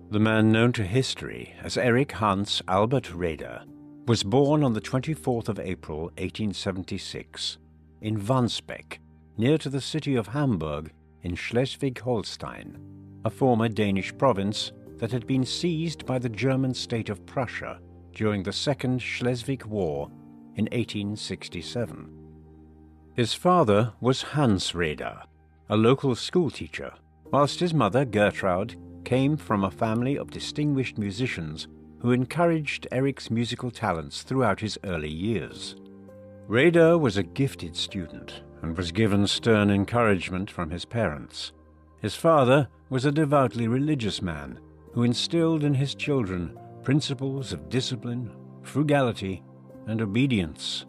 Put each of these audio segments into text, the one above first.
The man known to history as Erich Hans Albert Raeder was born on the 24th of April 1876 in Wandsbek, near to the city of Hamburg in Schleswig-Holstein, a former Danish province that had been seized by the German state of Prussia during the Second Schleswig War in 1867. His father was Hans Raeder, a local schoolteacher, whilst his mother, Gertrude, came from a family of distinguished musicians who encouraged Erich's musical talents throughout his early years. Raeder was a gifted student and was given stern encouragement from his parents. His father was a devoutly religious man who instilled in his children principles of discipline, frugality, and obedience.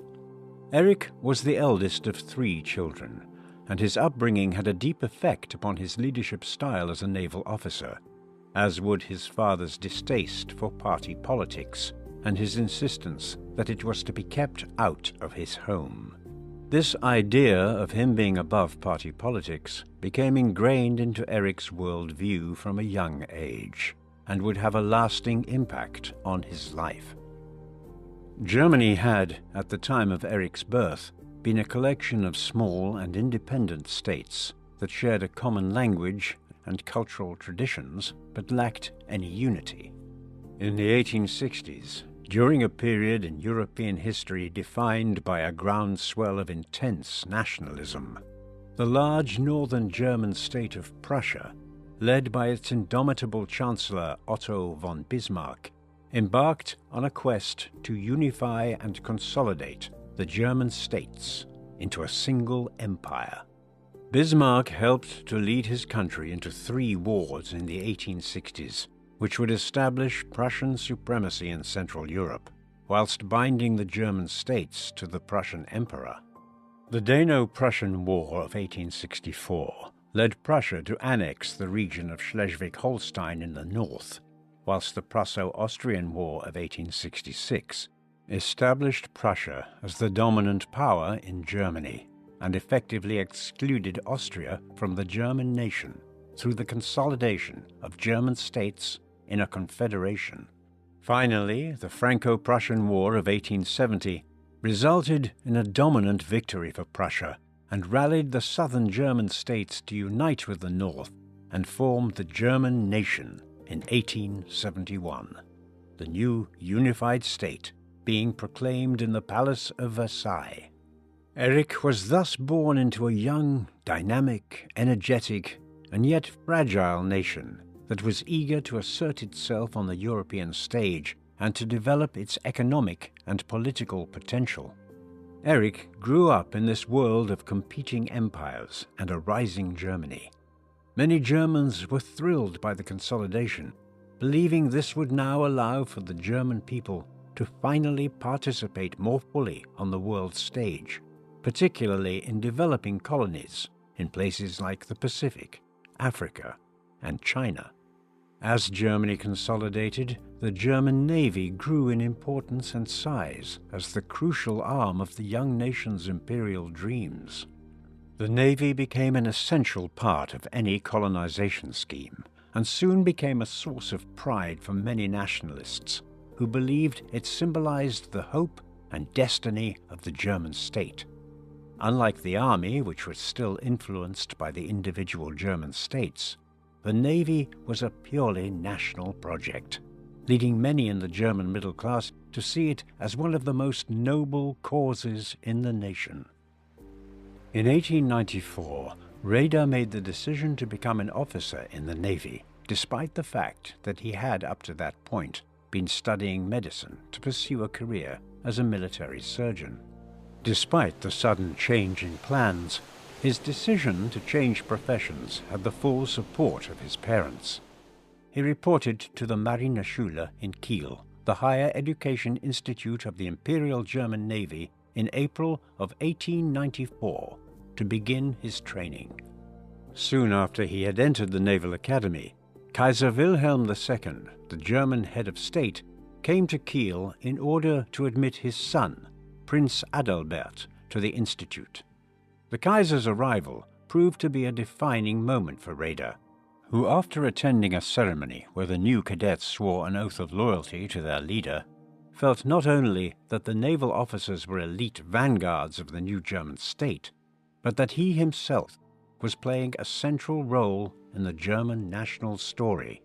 Erich was the eldest of 3 children, and his upbringing had a deep effect upon his leadership style as a naval officer, as would his father's distaste for party politics and his insistence that it was to be kept out of his home. This idea of him being above party politics became ingrained into Erich's worldview from a young age, and would have a lasting impact on his life. Germany had, at the time of Erich's birth, been a collection of small and independent states that shared a common language and cultural traditions, but lacked any unity. In the 1860s, during a period in European history defined by a groundswell of intense nationalism, the large northern German state of Prussia, led by its indomitable Chancellor Otto von Bismarck, embarked on a quest to unify and consolidate the German states into a single empire. Bismarck helped to lead his country into 3 wars in the 1860s, which would establish Prussian supremacy in Central Europe, whilst binding the German states to the Prussian Emperor. The Dano-Prussian War of 1864 led Prussia to annex the region of Schleswig-Holstein in the north, whilst the Prusso-Austrian War of 1866 established Prussia as the dominant power in Germany and effectively excluded Austria from the German nation through the consolidation of German states in a confederation. Finally, the Franco-Prussian War of 1870 resulted in a dominant victory for Prussia and rallied the southern German states to unite with the north and form the German nation in 1871, the new unified state being proclaimed in the Palace of Versailles. Erich was thus born into a young, dynamic, energetic, and yet fragile nation that was eager to assert itself on the European stage and to develop its economic and political potential. Erich grew up in this world of competing empires and a rising Germany. Many Germans were thrilled by the consolidation, believing this would now allow for the German people to finally participate more fully on the world stage, particularly in developing colonies in places like the Pacific, Africa, and China. As Germany consolidated, the German Navy grew in importance and size as the crucial arm of the young nation's imperial dreams. The Navy became an essential part of any colonization scheme, and soon became a source of pride for many nationalists who believed it symbolized the hope and destiny of the German state. Unlike the army, which was still influenced by the individual German states, the Navy was a purely national project, leading many in the German middle class to see it as one of the most noble causes in the nation. In 1894, Raeder made the decision to become an officer in the Navy, despite the fact that he had, up to that point, been studying medicine to pursue a career as a military surgeon. Despite the sudden change in plans, his decision to change professions had the full support of his parents. He reported to the Marineschule in Kiel, the higher education institute of the Imperial German Navy, in April of 1894 to begin his training. Soon after he had entered the Naval Academy, Kaiser Wilhelm II, the German head of state, came to Kiel in order to admit his son, Prince Adalbert, to the institute. The Kaiser's arrival proved to be a defining moment for Raeder, who, after attending a ceremony where the new cadets swore an oath of loyalty to their leader, felt not only that the naval officers were elite vanguards of the new German state, but that he himself was playing a central role in the German national story.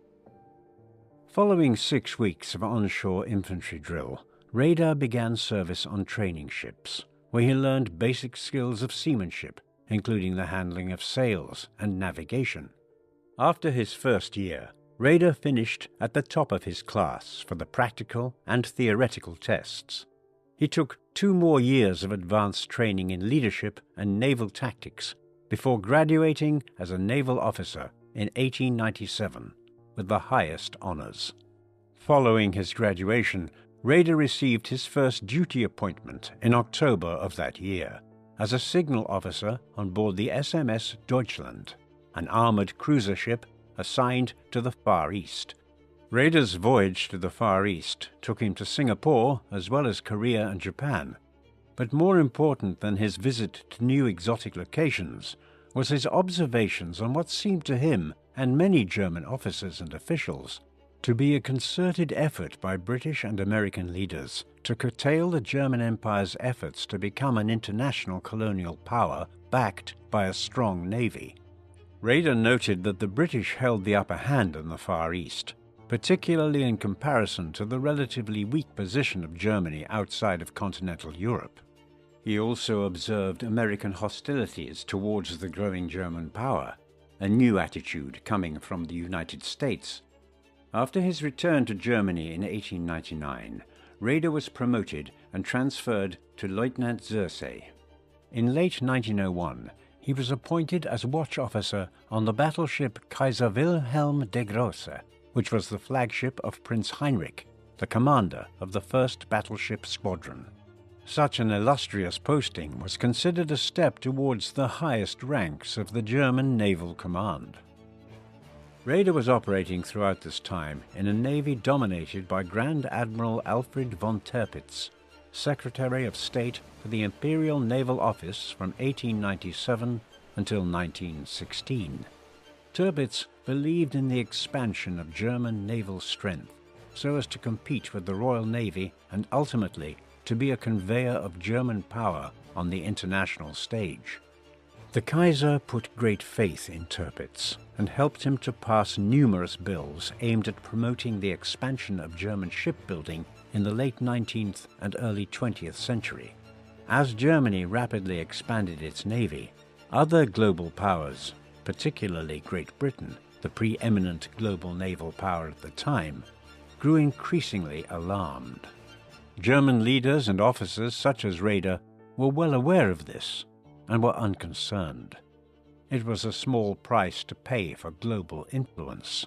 Following 6 weeks of onshore infantry drill, Raeder began service on training ships, where he learned basic skills of seamanship, including the handling of sails and navigation. After his first year, Raeder finished at the top of his class for the practical and theoretical tests. He took 2 more years of advanced training in leadership and naval tactics before graduating as a naval officer in 1897 with the highest honors. Following his graduation, Raeder received his first duty appointment in October of that year as a signal officer on board the SMS Deutschland, an armored cruiser ship assigned to the Far East. Raeder's voyage to the Far East took him to Singapore as well as Korea and Japan, but more important than his visit to new exotic locations was his observations on what seemed to him and many German officers and officials to be a concerted effort by British and American leaders to curtail the German Empire's efforts to become an international colonial power backed by a strong navy. Raeder noted that the British held the upper hand in the Far East, particularly in comparison to the relatively weak position of Germany outside of continental Europe. He also observed American hostilities towards the growing German power, a new attitude coming from the United States. After his return to Germany in 1899, Raeder was promoted and transferred to Lieutenant Zersee. In late 1901, he was appointed as watch officer on the battleship Kaiser Wilhelm der Große, which was the flagship of Prince Heinrich, the commander of the 1st Battleship Squadron. Such an illustrious posting was considered a step towards the highest ranks of the German naval command. Raeder was operating throughout this time in a navy dominated by Grand Admiral Alfred von Tirpitz, Secretary of State for the Imperial Naval Office from 1897 until 1916. Tirpitz believed in the expansion of German naval strength so as to compete with the Royal Navy and ultimately to be a conveyor of German power on the international stage. The Kaiser put great faith in Tirpitz and helped him to pass numerous bills aimed at promoting the expansion of German shipbuilding in the late 19th and early 20th century. As Germany rapidly expanded its navy, other global powers, particularly Great Britain, the preeminent global naval power at the time, grew increasingly alarmed. German leaders and officers such as Raeder were well aware of this and were unconcerned. It was a small price to pay for global influence.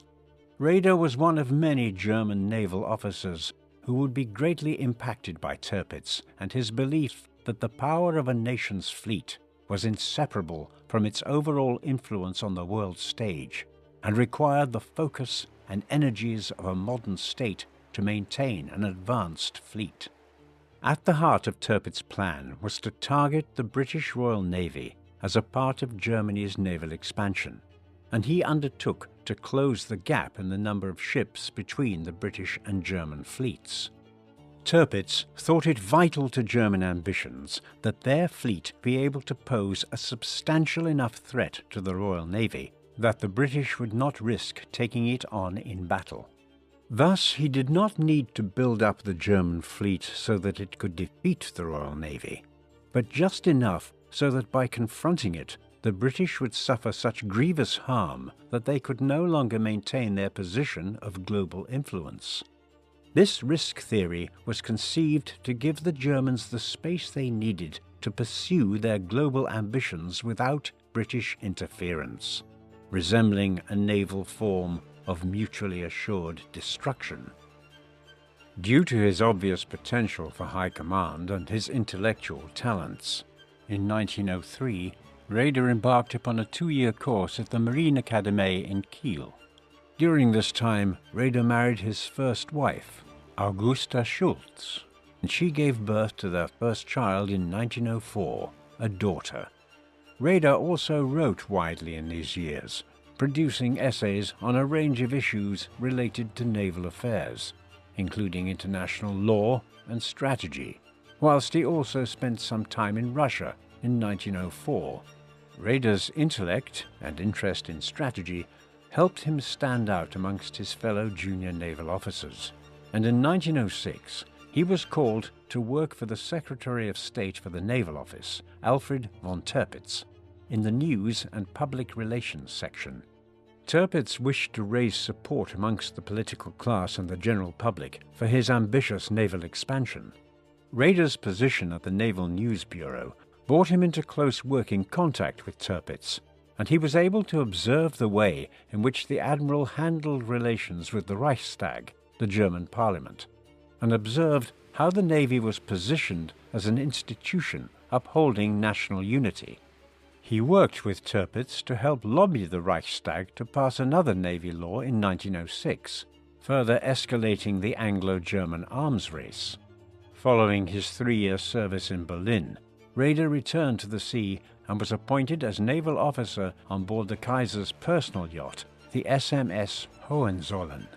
Raeder was one of many German naval officers who would be greatly impacted by Tirpitz and his belief that the power of a nation's fleet was inseparable from its overall influence on the world stage and required the focus and energies of a modern state to maintain an advanced fleet. At the heart of Tirpitz's plan was to target the British Royal Navy as a part of Germany's naval expansion, and he undertook to close the gap in the number of ships between the British and German fleets. Tirpitz thought it vital to German ambitions that their fleet be able to pose a substantial enough threat to the Royal Navy that the British would not risk taking it on in battle. Thus, he did not need to build up the German fleet so that it could defeat the Royal Navy, but just enough so that by confronting it, the British would suffer such grievous harm that they could no longer maintain their position of global influence. This risk theory was conceived to give the Germans the space they needed to pursue their global ambitions without British interference, resembling a naval form of mutually assured destruction. Due to his obvious potential for high command and his intellectual talents, in 1903, Raeder embarked upon a 2-year course at the Marine Academy in Kiel. During this time, Raeder married his first wife, Augusta Schultz, and she gave birth to their first child in 1904, a daughter. Raeder also wrote widely in these years, producing essays on a range of issues related to naval affairs, including international law and strategy, whilst he also spent some time in Russia in 1904. Raeder's intellect and interest in strategy helped him stand out amongst his fellow junior naval officers, and in 1906 he was called to work for the Secretary of State for the Naval Office, Alfred von Tirpitz, in the News and Public Relations section. Tirpitz wished to raise support amongst the political class and the general public for his ambitious naval expansion. Raeder's position at the Naval News Bureau brought him into close working contact with Tirpitz, and he was able to observe the way in which the Admiral handled relations with the Reichstag, the German parliament, and observed how the Navy was positioned as an institution upholding national unity. He worked with Tirpitz to help lobby the Reichstag to pass another Navy law in 1906, further escalating the Anglo-German arms race. Following his 3-year service in Berlin, Raeder returned to the sea and was appointed as naval officer on board the Kaiser's personal yacht, the SMS Hohenzollern.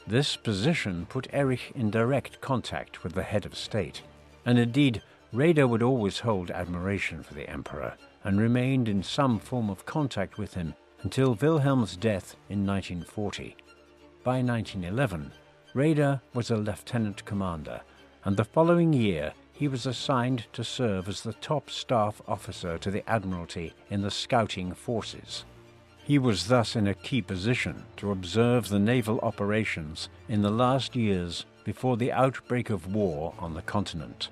This position put Erich in direct contact with the head of state, and indeed Raeder would always hold admiration for the emperor and remained in some form of contact with him until Wilhelm's death in 1940. By 1911, Raeder was a lieutenant commander, and the following year he was assigned to serve as the top staff officer to the Admiralty in the scouting forces. He was thus in a key position to observe the naval operations in the last years before the outbreak of war on the continent.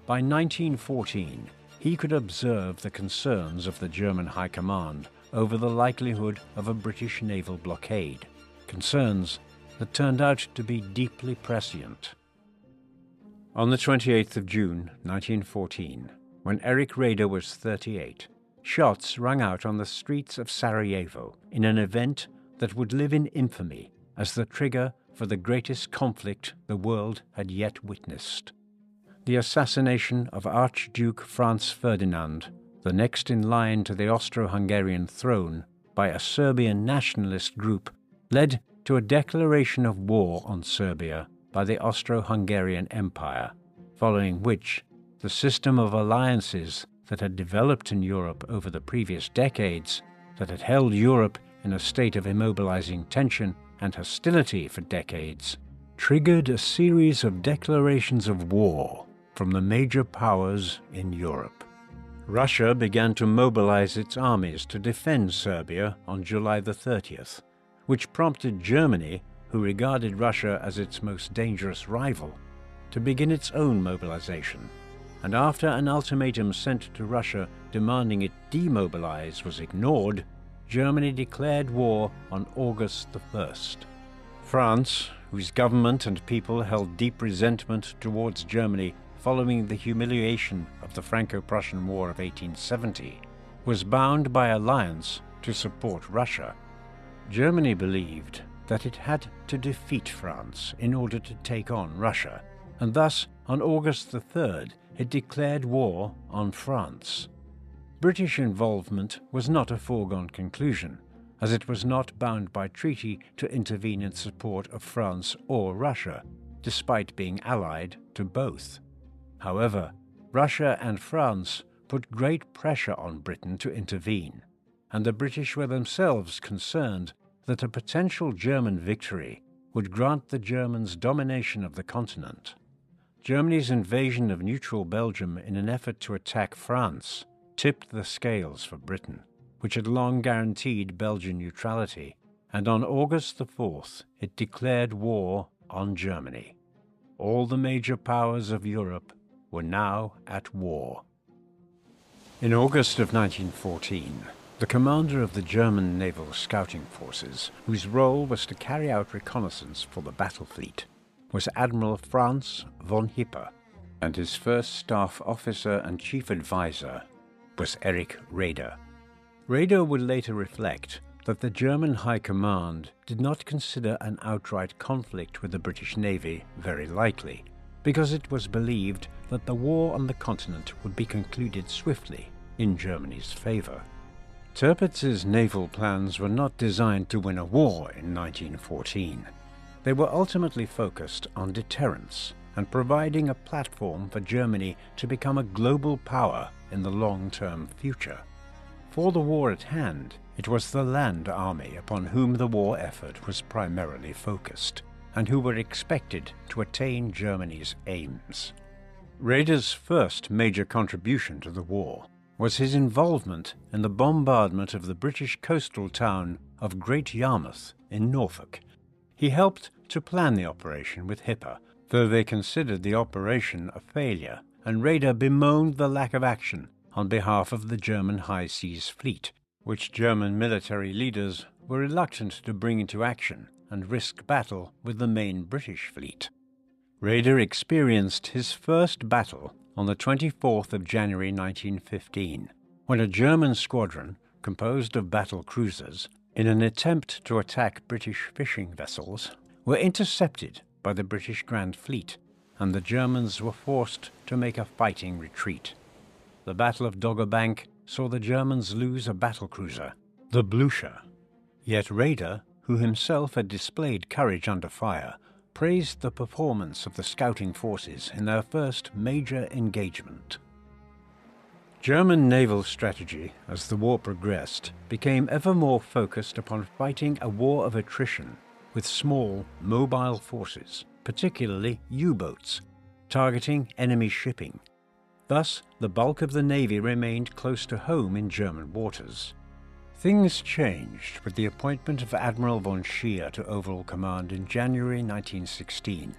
By 1914, he could observe the concerns of the German High Command over the likelihood of a British naval blockade, concerns that turned out to be deeply prescient. On the 28th of June 1914, when Erich Raeder was 38, shots rang out on the streets of Sarajevo in an event that would live in infamy as the trigger for the greatest conflict the world had yet witnessed. The assassination of Archduke Franz Ferdinand, the next in line to the Austro-Hungarian throne, by a Serbian nationalist group, led to a declaration of war on Serbia by the Austro-Hungarian Empire, following which the system of alliances that had developed in Europe over the previous decades, that had held Europe in a state of immobilizing tension and hostility for decades, triggered a series of declarations of war from the major powers in Europe. Russia began to mobilize its armies to defend Serbia on July the 30th, which prompted Germany, who regarded Russia as its most dangerous rival, to begin its own mobilization. And after an ultimatum sent to Russia demanding it demobilize was ignored, Germany declared war on August the 1st. France, whose government and people held deep resentment towards Germany following the humiliation of the Franco-Prussian War of 1870, was bound by alliance to support Russia. Germany believed that it had to defeat France in order to take on Russia, and thus on August the 3rd it declared war on France. British involvement was not a foregone conclusion, as it was not bound by treaty to intervene in support of France or Russia, despite being allied to both. However, Russia and France put great pressure on Britain to intervene, and the British were themselves concerned that a potential German victory would grant the Germans domination of the continent. Germany's invasion of neutral Belgium in an effort to attack France tipped the scales for Britain, which had long guaranteed Belgian neutrality, and on August the 4th it declared war on Germany. All the major powers of Europe were now at war. In August of 1914, the commander of the German naval scouting forces, whose role was to carry out reconnaissance for the battle fleet, was Admiral Franz von Hipper, and his first staff officer and chief advisor was Erich Raeder. Raeder would later reflect that the German High Command did not consider an outright conflict with the British Navy very likely, because it was believed that the war on the continent would be concluded swiftly in Germany's favor. Tirpitz's naval plans were not designed to win a war in 1914. They were ultimately focused on deterrence and providing a platform for Germany to become a global power in the long-term future. For the war at hand, it was the land army upon whom the war effort was primarily focused, and who were expected to attain Germany's aims. Raeder's first major contribution to the war was his involvement in the bombardment of the British coastal town of Great Yarmouth in Norfolk. He helped to plan the operation with Hipper, though they considered the operation a failure, and Raeder bemoaned the lack of action on behalf of the German High Seas Fleet, which German military leaders were reluctant to bring into action and risk battle with the main British fleet. Raeder experienced his first battle on the 24th of January 1915, when a German squadron, composed of battle cruisers, in an attempt to attack British fishing vessels, were intercepted by the British Grand Fleet, and the Germans were forced to make a fighting retreat. The Battle of Dogger Bank saw the Germans lose a battlecruiser, the Blucher. Yet Raeder, who himself had displayed courage under fire, praised the performance of the scouting forces in their first major engagement. German naval strategy, as the war progressed, became ever more focused upon fighting a war of attrition with small, mobile forces, particularly U-boats, targeting enemy shipping. Thus, the bulk of the Navy remained close to home in German waters. Things changed with the appointment of Admiral von Scheer to overall command in January 1916.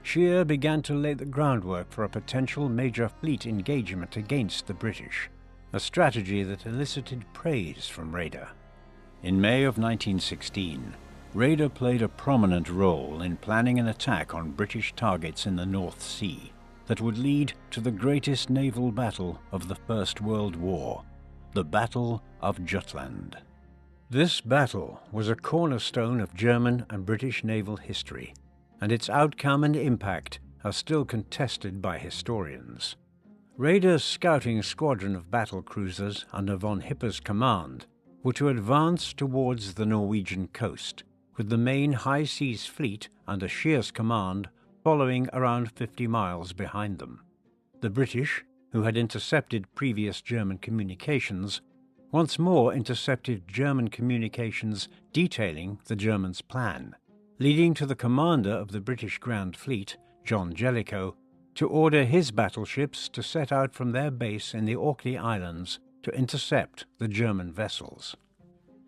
Scheer began to lay the groundwork for a potential major fleet engagement against the British, a strategy that elicited praise from Raeder. In May of 1916, Raeder played a prominent role in planning an attack on British targets in the North Sea that would lead to the greatest naval battle of the First World War, the Battle of Jutland. This battle was a cornerstone of German and British naval history, and its outcome and impact are still contested by historians. Raeder's scouting squadron of battle cruisers under von Hipper's command were to advance towards the Norwegian coast, with the main High Seas Fleet under Scheer's command following around 50 miles behind them. The British, who had intercepted previous German communications, once more intercepted German communications detailing the Germans' plan, leading to the commander of the British Grand Fleet, John Jellicoe, to order his battleships to set out from their base in the Orkney Islands to intercept the German vessels.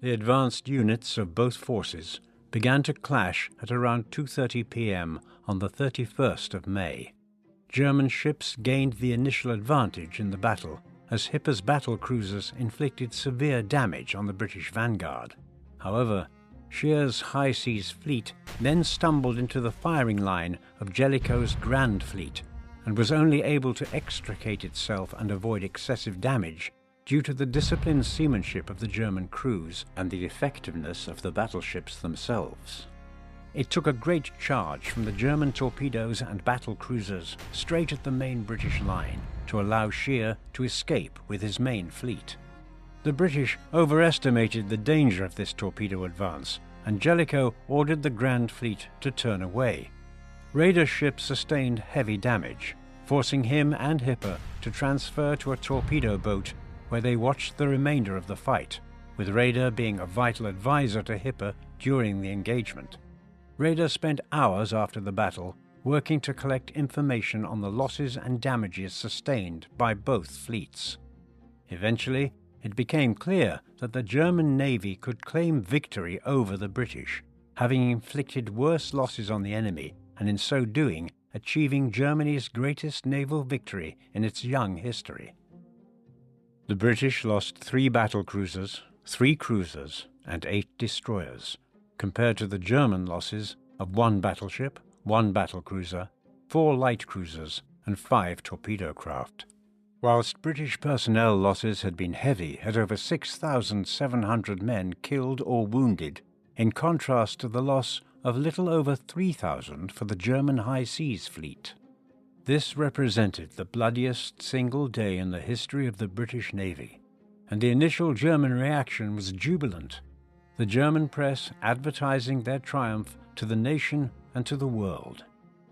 The advanced units of both forces began to clash at around 2:30 p.m. on the 31st of May. German ships gained the initial advantage in the battle as Hipper's battle cruisers inflicted severe damage on the British vanguard. However, Scheer's High Seas Fleet then stumbled into the firing line of Jellicoe's Grand Fleet and was only able to extricate itself and avoid excessive damage due to the disciplined seamanship of the German crews and the effectiveness of the battleships themselves. It took a great charge from the German torpedoes and battle cruisers straight at the main British line to allow Scheer to escape with his main fleet. The British overestimated the danger of this torpedo advance, and Jellicoe ordered the Grand Fleet to turn away. Raeder's ship sustained heavy damage, forcing him and Hipper to transfer to a torpedo boat where they watched the remainder of the fight, with Raeder being a vital advisor to Hipper during the engagement. Raeder spent hours after the battle working to collect information on the losses and damages sustained by both fleets. Eventually, it became clear that the German Navy could claim victory over the British, having inflicted worse losses on the enemy and in so doing achieving Germany's greatest naval victory in its young history. The British lost 3 battle cruisers, 3 cruisers, and 8 destroyers, compared to the German losses of 1 battleship, 1 battlecruiser, 4 light cruisers, and 5 torpedo craft. Whilst British personnel losses had been heavy at over 6,700 men killed or wounded, in contrast to the loss of little over 3,000 for the German High Seas Fleet. This represented the bloodiest single day in the history of the British Navy, and the initial German reaction was jubilant, the German press advertising their triumph to the nation and to the world.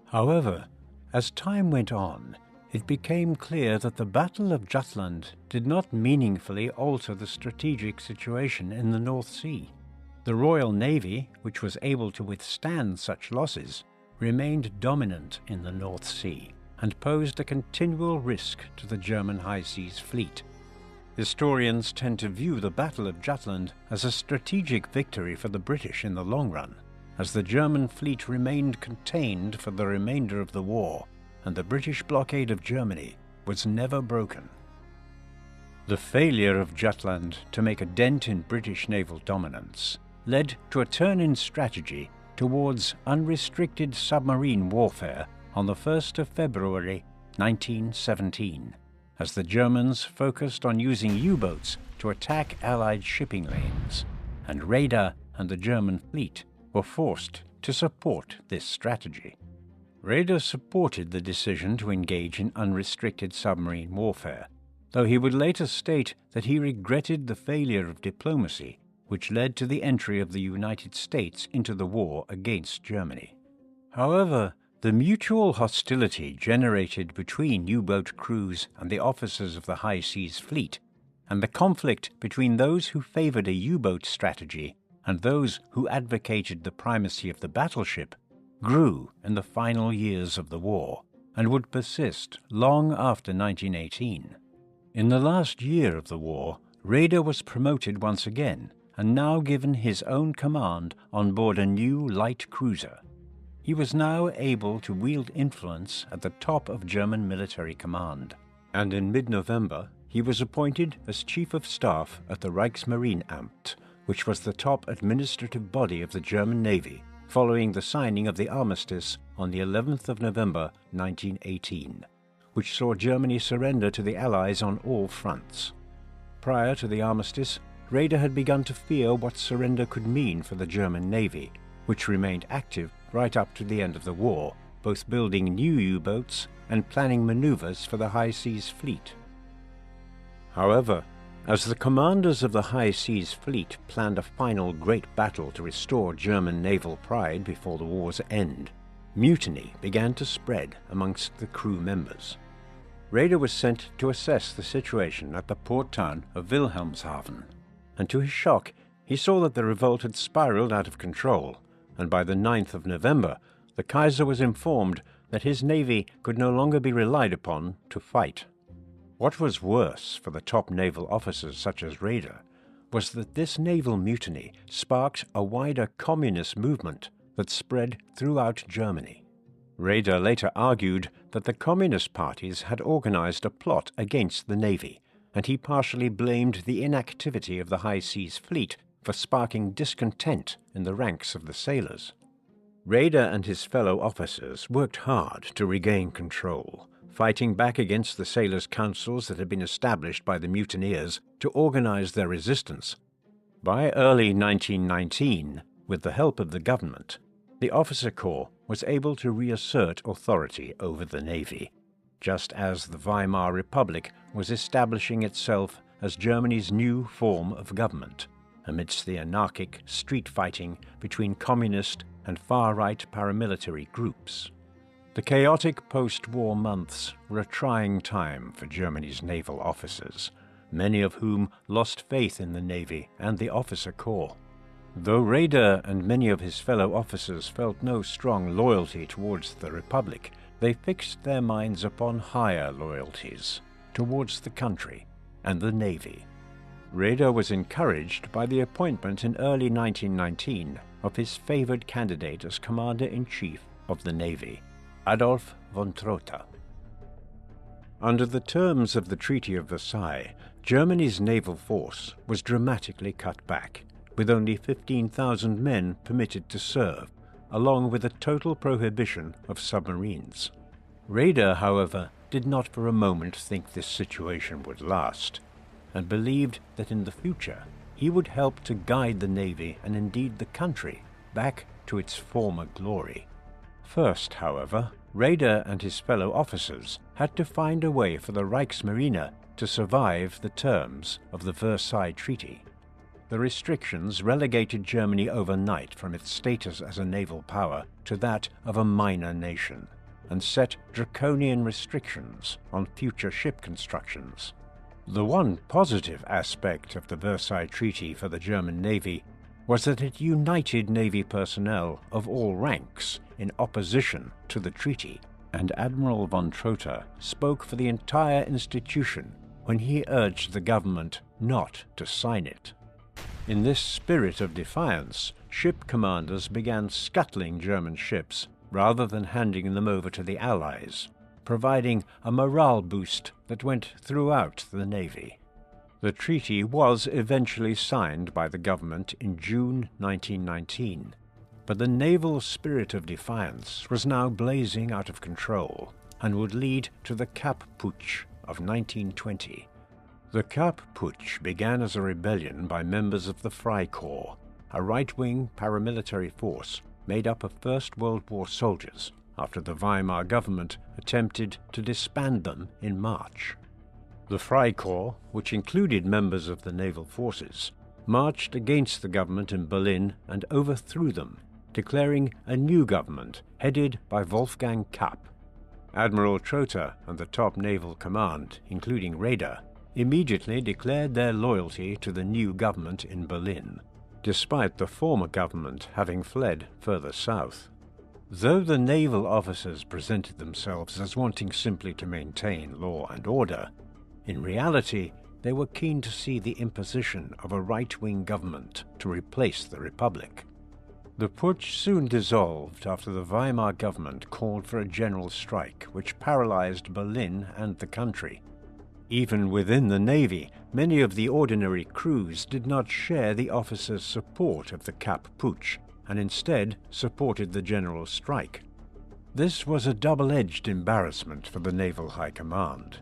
However, as time went on, it became clear that the Battle of Jutland did not meaningfully alter the strategic situation in the North Sea. The Royal Navy, which was able to withstand such losses, remained dominant in the North Sea and posed a continual risk to the German High Seas Fleet. Historians tend to view the Battle of Jutland as a strategic victory for the British in the long run, as the German fleet remained contained for the remainder of the war, and the British blockade of Germany was never broken. The failure of Jutland to make a dent in British naval dominance led to a turn in strategy towards unrestricted submarine warfare on the 1st of February 1917, as the Germans focused on using U-boats to attack Allied shipping lanes, and Raeder and the German fleet were forced to support this strategy. Raeder supported the decision to engage in unrestricted submarine warfare, though he would later state that he regretted the failure of diplomacy which led to the entry of the United States into the war against Germany. However, the mutual hostility generated between U-boat crews and the officers of the High Seas Fleet, and the conflict between those who favored a U-boat strategy and those who advocated the primacy of the battleship, grew in the final years of the war and would persist long after 1918. In the last year of the war, Raeder was promoted once again and now given his own command on board a new light cruiser. He was now able to wield influence at the top of German military command, and in mid-November he was appointed as Chief of Staff at the Kriegsmarine, which was the top administrative body of the German Navy, following the signing of the armistice on the 11th of November 1918, which saw Germany surrender to the Allies on all fronts. Prior to the armistice, Raeder had begun to fear what surrender could mean for the German Navy, which remained active right up to the end of the war, both building new U-boats and planning maneuvers for the High Seas Fleet. However, as the commanders of the High Seas Fleet planned a final great battle to restore German naval pride before the war's end, mutiny began to spread amongst the crew members. Raeder was sent to assess the situation at the port town of Wilhelmshaven, and to his shock, he saw that the revolt had spiraled out of control, and by the 9th of November, the Kaiser was informed that his navy could no longer be relied upon to fight. What was worse for the top naval officers such as Raeder was that this naval mutiny sparked a wider communist movement that spread throughout Germany. Raeder later argued that the communist parties had organized a plot against the navy, and he partially blamed the inactivity of the High Seas Fleet for sparking discontent in the ranks of the sailors. Raeder and his fellow officers worked hard to regain control, fighting back against the sailors' councils that had been established by the mutineers to organize their resistance. By early 1919, with the help of the government, the officer corps was able to reassert authority over the navy, just as the Weimar Republic was establishing itself as Germany's new form of government, amidst the anarchic street fighting between communist and far-right paramilitary groups. The chaotic post-war months were a trying time for Germany's naval officers, many of whom lost faith in the Navy and the officer corps. Though Raeder and many of his fellow officers felt no strong loyalty towards the Republic, they fixed their minds upon higher loyalties towards the country and the Navy. Raeder was encouraged by the appointment in early 1919 of his favored candidate as Commander-in-Chief of the Navy, Adolf von Trotha. Under the terms of the Treaty of Versailles, Germany's naval force was dramatically cut back, with only 15,000 men permitted to serve, along with a total prohibition of submarines. Raeder, however, did not for a moment think this situation would last, and believed that in the future he would help to guide the Navy and indeed the country back to its former glory. First, however, Raeder and his fellow officers had to find a way for the Kriegsmarine to survive the terms of the Versailles Treaty. The restrictions relegated Germany overnight from its status as a naval power to that of a minor nation, and set draconian restrictions on future ship constructions. The one positive aspect of the Versailles Treaty for the German Navy was that it united Navy personnel of all ranks in opposition to the treaty, and Admiral von Trotha spoke for the entire institution when he urged the government not to sign it. In this spirit of defiance, ship commanders began scuttling German ships rather than handing them over to the Allies, providing a morale boost that went throughout the Navy. The treaty was eventually signed by the government in June 1919, but the naval spirit of defiance was now blazing out of control and would lead to the Kapp Putsch of 1920. The Kapp Putsch began as a rebellion by members of the Freikorps, a right-wing paramilitary force made up of First World War soldiers after the Weimar government attempted to disband them in March. The Freikorps, which included members of the naval forces, marched against the government in Berlin and overthrew them, declaring a new government headed by Wolfgang Kapp. Admiral Trotha and the top naval command, including Raeder, immediately declared their loyalty to the new government in Berlin, despite the former government having fled further south. Though the naval officers presented themselves as wanting simply to maintain law and order, in reality they were keen to see the imposition of a right-wing government to replace the Republic. The putsch soon dissolved after the Weimar government called for a general strike which paralyzed Berlin and the country. Even within the Navy, many of the ordinary crews did not share the officers' support of the Kapp Putsch and instead supported the general strike. This was a double-edged embarrassment for the Naval High Command,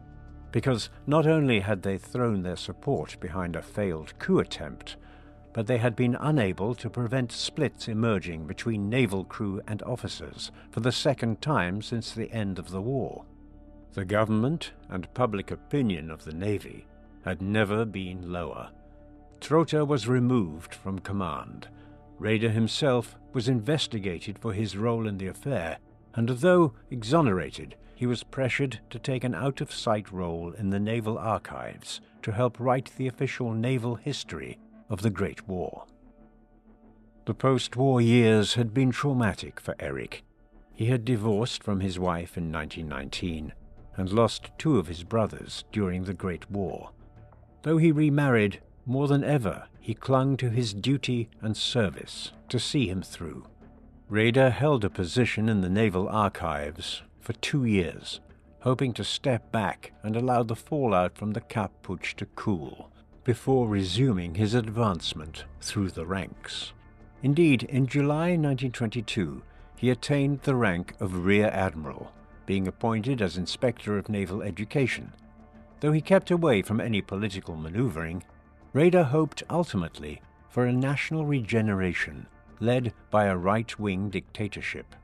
because not only had they thrown their support behind a failed coup attempt, but they had been unable to prevent splits emerging between naval crew and officers for the second time since the end of the war. The government and public opinion of the Navy had never been lower. Trotha was removed from command. Raeder himself was investigated for his role in the affair, and though exonerated, he was pressured to take an out-of-sight role in the naval archives to help write the official naval history of the Great War. The post-war years had been traumatic for Erich. He had divorced from his wife in 1919 and lost two of his brothers during the Great War. Though he remarried, more than ever he clung to his duty and service to see him through. Raeder held a position in the naval archives for 2 years, hoping to step back and allow the fallout from the Kapp Putsch to cool, before resuming his advancement through the ranks. Indeed, in July 1922, he attained the rank of Rear Admiral, being appointed as Inspector of Naval Education. Though he kept away from any political maneuvering, Raeder hoped ultimately for a national regeneration led by a right-wing dictatorship.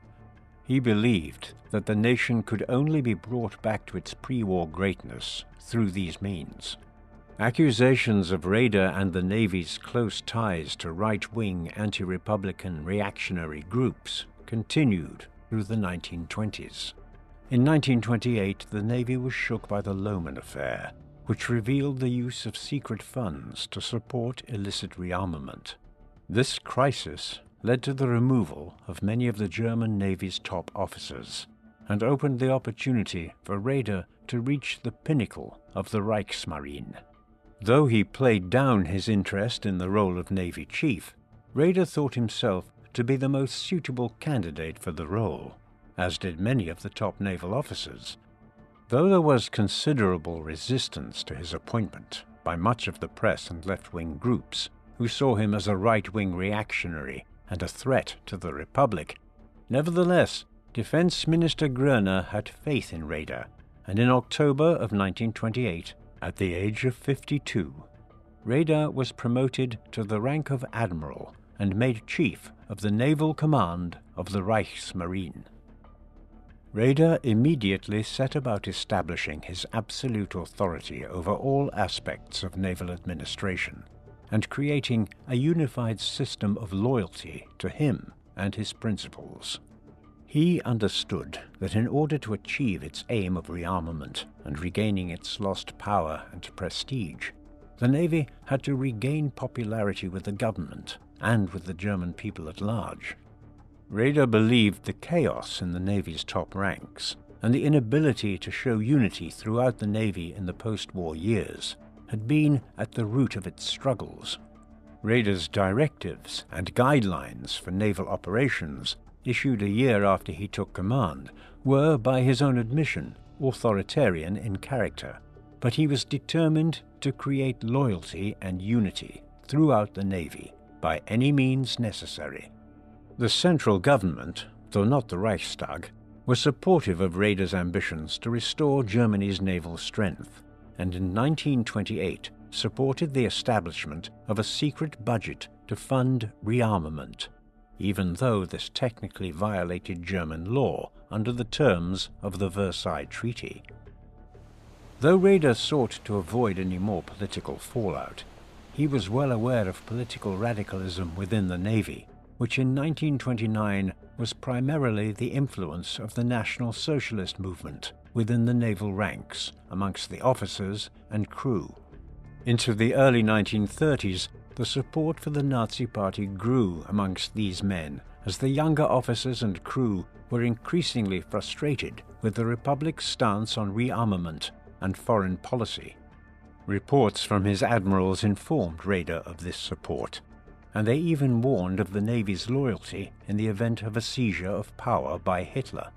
He believed that the nation could only be brought back to its pre-war greatness through these means. Accusations of Raeder and the Navy's close ties to right-wing anti-republican reactionary groups continued through the 1920s. In 1928, the Navy was shook by the Lohman affair, which revealed the use of secret funds to support illicit rearmament. This crisis led to the removal of many of the German Navy's top officers and opened the opportunity for Raeder to reach the pinnacle of the Kriegsmarine. Though he played down his interest in the role of Navy Chief, Raeder thought himself to be the most suitable candidate for the role, as did many of the top naval officers. Though there was considerable resistance to his appointment by much of the press and left-wing groups, who saw him as a right-wing reactionary and a threat to the Republic, nevertheless, Defense Minister Groener had faith in Raeder, and in October of 1928, at the age of 52, Raeder was promoted to the rank of Admiral and made Chief of the Naval Command of the Kriegsmarine. Raeder immediately set about establishing his absolute authority over all aspects of naval administration and creating a unified system of loyalty to him and his principles. He understood that in order to achieve its aim of rearmament and regaining its lost power and prestige, the Navy had to regain popularity with the government and with the German people at large. Raeder believed the chaos in the Navy's top ranks and the inability to show unity throughout the Navy in the post-war years had been at the root of its struggles. Raeder's directives and guidelines for naval operations, issued a year after he took command, were, by his own admission, authoritarian in character, but he was determined to create loyalty and unity throughout the Navy by any means necessary. The central government, though not the Reichstag, was supportive of Raeder's ambitions to restore Germany's naval strength, and in 1928 supported the establishment of a secret budget to fund rearmament, even though this technically violated German law under the terms of the Versailles Treaty. Though Raeder sought to avoid any more political fallout, he was well aware of political radicalism within the Navy, which in 1929 was primarily the influence of the National Socialist movement within the naval ranks amongst the officers and crew. Into the early 1930s, the support for the Nazi Party grew amongst these men as the younger officers and crew were increasingly frustrated with the Republic's stance on rearmament and foreign policy. Reports from his admirals informed Raeder of this support, and they even warned of the Navy's loyalty in the event of a seizure of power by Hitler.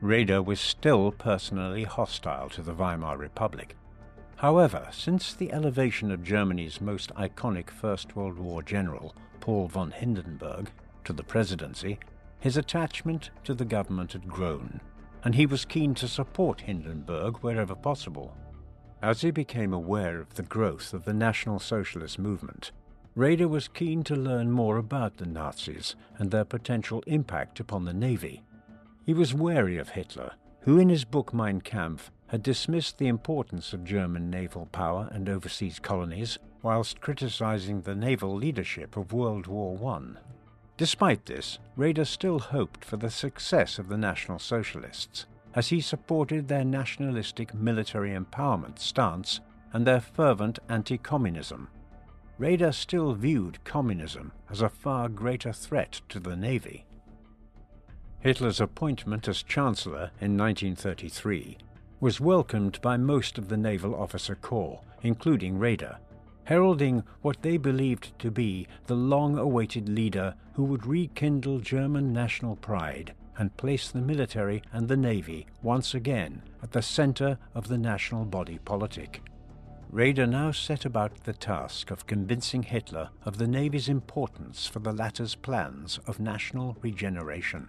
Raeder was still personally hostile to the Weimar Republic. However, since the elevation of Germany's most iconic First World War general, Paul von Hindenburg, to the presidency, his attachment to the government had grown, and he was keen to support Hindenburg wherever possible. As he became aware of the growth of the National Socialist movement, Raeder was keen to learn more about the Nazis and their potential impact upon the Navy. He was wary of Hitler, who in his book Mein Kampf had dismissed the importance of German naval power and overseas colonies whilst criticizing the naval leadership of World War I. Despite this, Raeder still hoped for the success of the National Socialists, as he supported their nationalistic military empowerment stance and their fervent anti-communism. Raeder still viewed communism as a far greater threat to the Navy. Hitler's appointment as Chancellor in 1933 was welcomed by most of the naval officer corps, including Raeder, heralding what they believed to be the long-awaited leader who would rekindle German national pride and place the military and the Navy once again at the center of the national body politic. Raeder now set about the task of convincing Hitler of the Navy's importance for the latter's plans of national regeneration.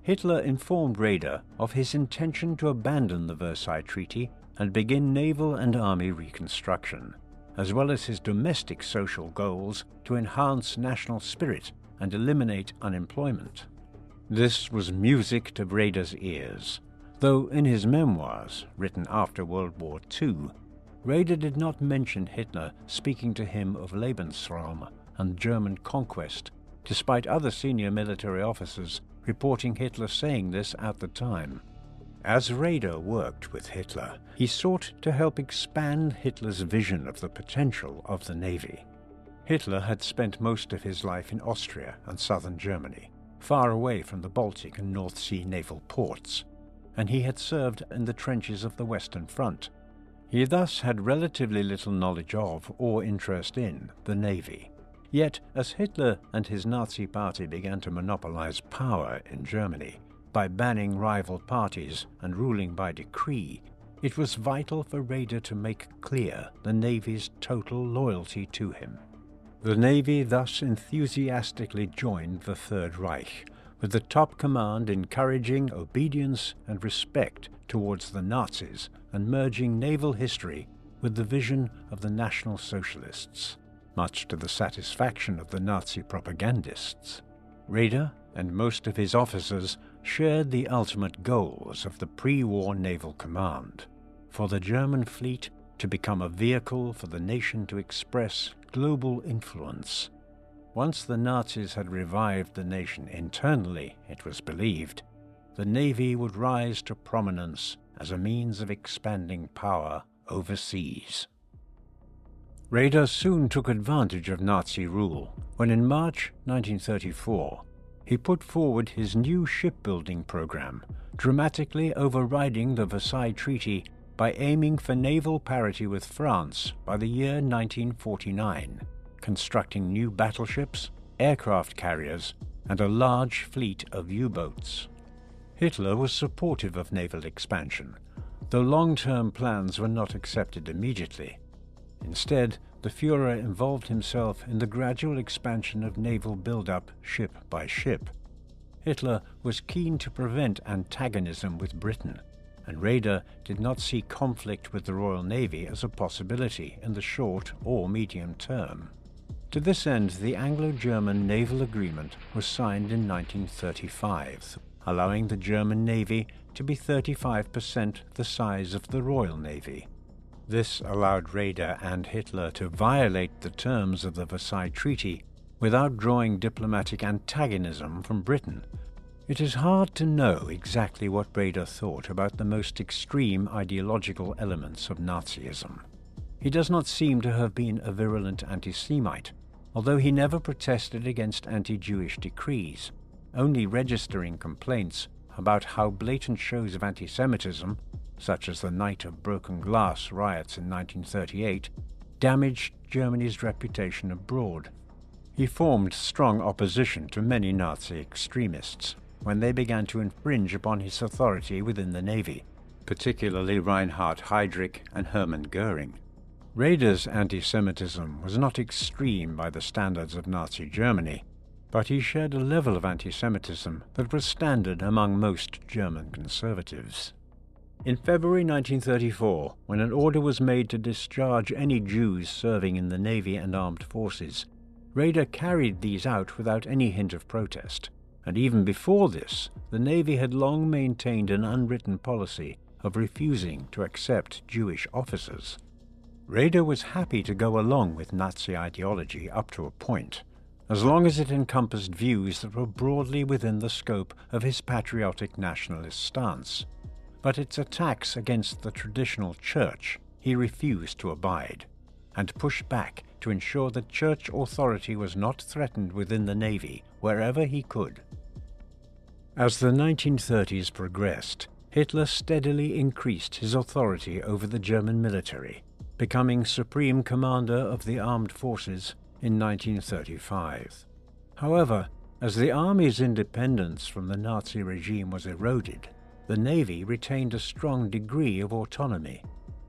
Hitler informed Raeder of his intention to abandon the Versailles Treaty and begin naval and army reconstruction, as well as his domestic social goals to enhance national spirit and eliminate unemployment. This was music to Raeder's ears, though in his memoirs, written after World War II, Raeder did not mention Hitler speaking to him of Lebensraum and German conquest, despite other senior military officers reporting Hitler saying this at the time. As Raeder worked with Hitler, he sought to help expand Hitler's vision of the potential of the Navy. Hitler had spent most of his life in Austria and southern Germany, far away from the Baltic and North Sea naval ports, and he had served in the trenches of the Western Front. He thus had relatively little knowledge of or interest in the Navy. Yet, as Hitler and his Nazi party began to monopolize power in Germany by banning rival parties and ruling by decree, it was vital for Raeder to make clear the Navy's total loyalty to him. The Navy thus enthusiastically joined the Third Reich, with the top command encouraging obedience and respect towards the Nazis and merging naval history with the vision of the National Socialists, much to the satisfaction of the Nazi propagandists. Raeder and most of his officers shared the ultimate goals of the pre-war naval command, for the German fleet to become a vehicle for the nation to express global influence. Once the Nazis had revived the nation internally, it was believed, the Navy would rise to prominence as a means of expanding power overseas. Raeder soon took advantage of Nazi rule when in March 1934 he put forward his new shipbuilding program, dramatically overriding the Versailles Treaty by aiming for naval parity with France by the year 1949, constructing new battleships, aircraft carriers, and a large fleet of U-boats. Hitler was supportive of naval expansion, though long-term plans were not accepted immediately. Instead, the Führer involved himself in the gradual expansion of naval build-up ship by ship. Hitler was keen to prevent antagonism with Britain, and Raeder did not see conflict with the Royal Navy as a possibility in the short or medium term. To this end, the Anglo-German Naval Agreement was signed in 1935, allowing the German Navy to be 35% the size of the Royal Navy. This allowed Raeder and Hitler to violate the terms of the Versailles Treaty without drawing diplomatic antagonism from Britain. It is hard to know exactly what Raeder thought about the most extreme ideological elements of Nazism. He does not seem to have been a virulent anti-Semite, although he never protested against anti-Jewish decrees, only registering complaints about how blatant shows of anti-Semitism, such as the Night of Broken Glass riots in 1938, damaged Germany's reputation abroad. He formed strong opposition to many Nazi extremists when they began to infringe upon his authority within the Navy, particularly Reinhard Heydrich and Hermann Göring. Raeder's anti-Semitism was not extreme by the standards of Nazi Germany, but he shared a level of anti-Semitism that was standard among most German conservatives. In February 1934, when an order was made to discharge any Jews serving in the Navy and armed forces, Raeder carried these out without any hint of protest, and even before this, the Navy had long maintained an unwritten policy of refusing to accept Jewish officers. Raeder was happy to go along with Nazi ideology up to a point, as long as it encompassed views that were broadly within the scope of his patriotic nationalist stance. But its attacks against the traditional church he refused to abide, and pushed back to ensure that church authority was not threatened within the Navy wherever he could. As the 1930s progressed, Hitler steadily increased his authority over the German military, becoming Supreme Commander of the Armed Forces in 1935. However, as the Army's independence from the Nazi regime was eroded, the Navy retained a strong degree of autonomy.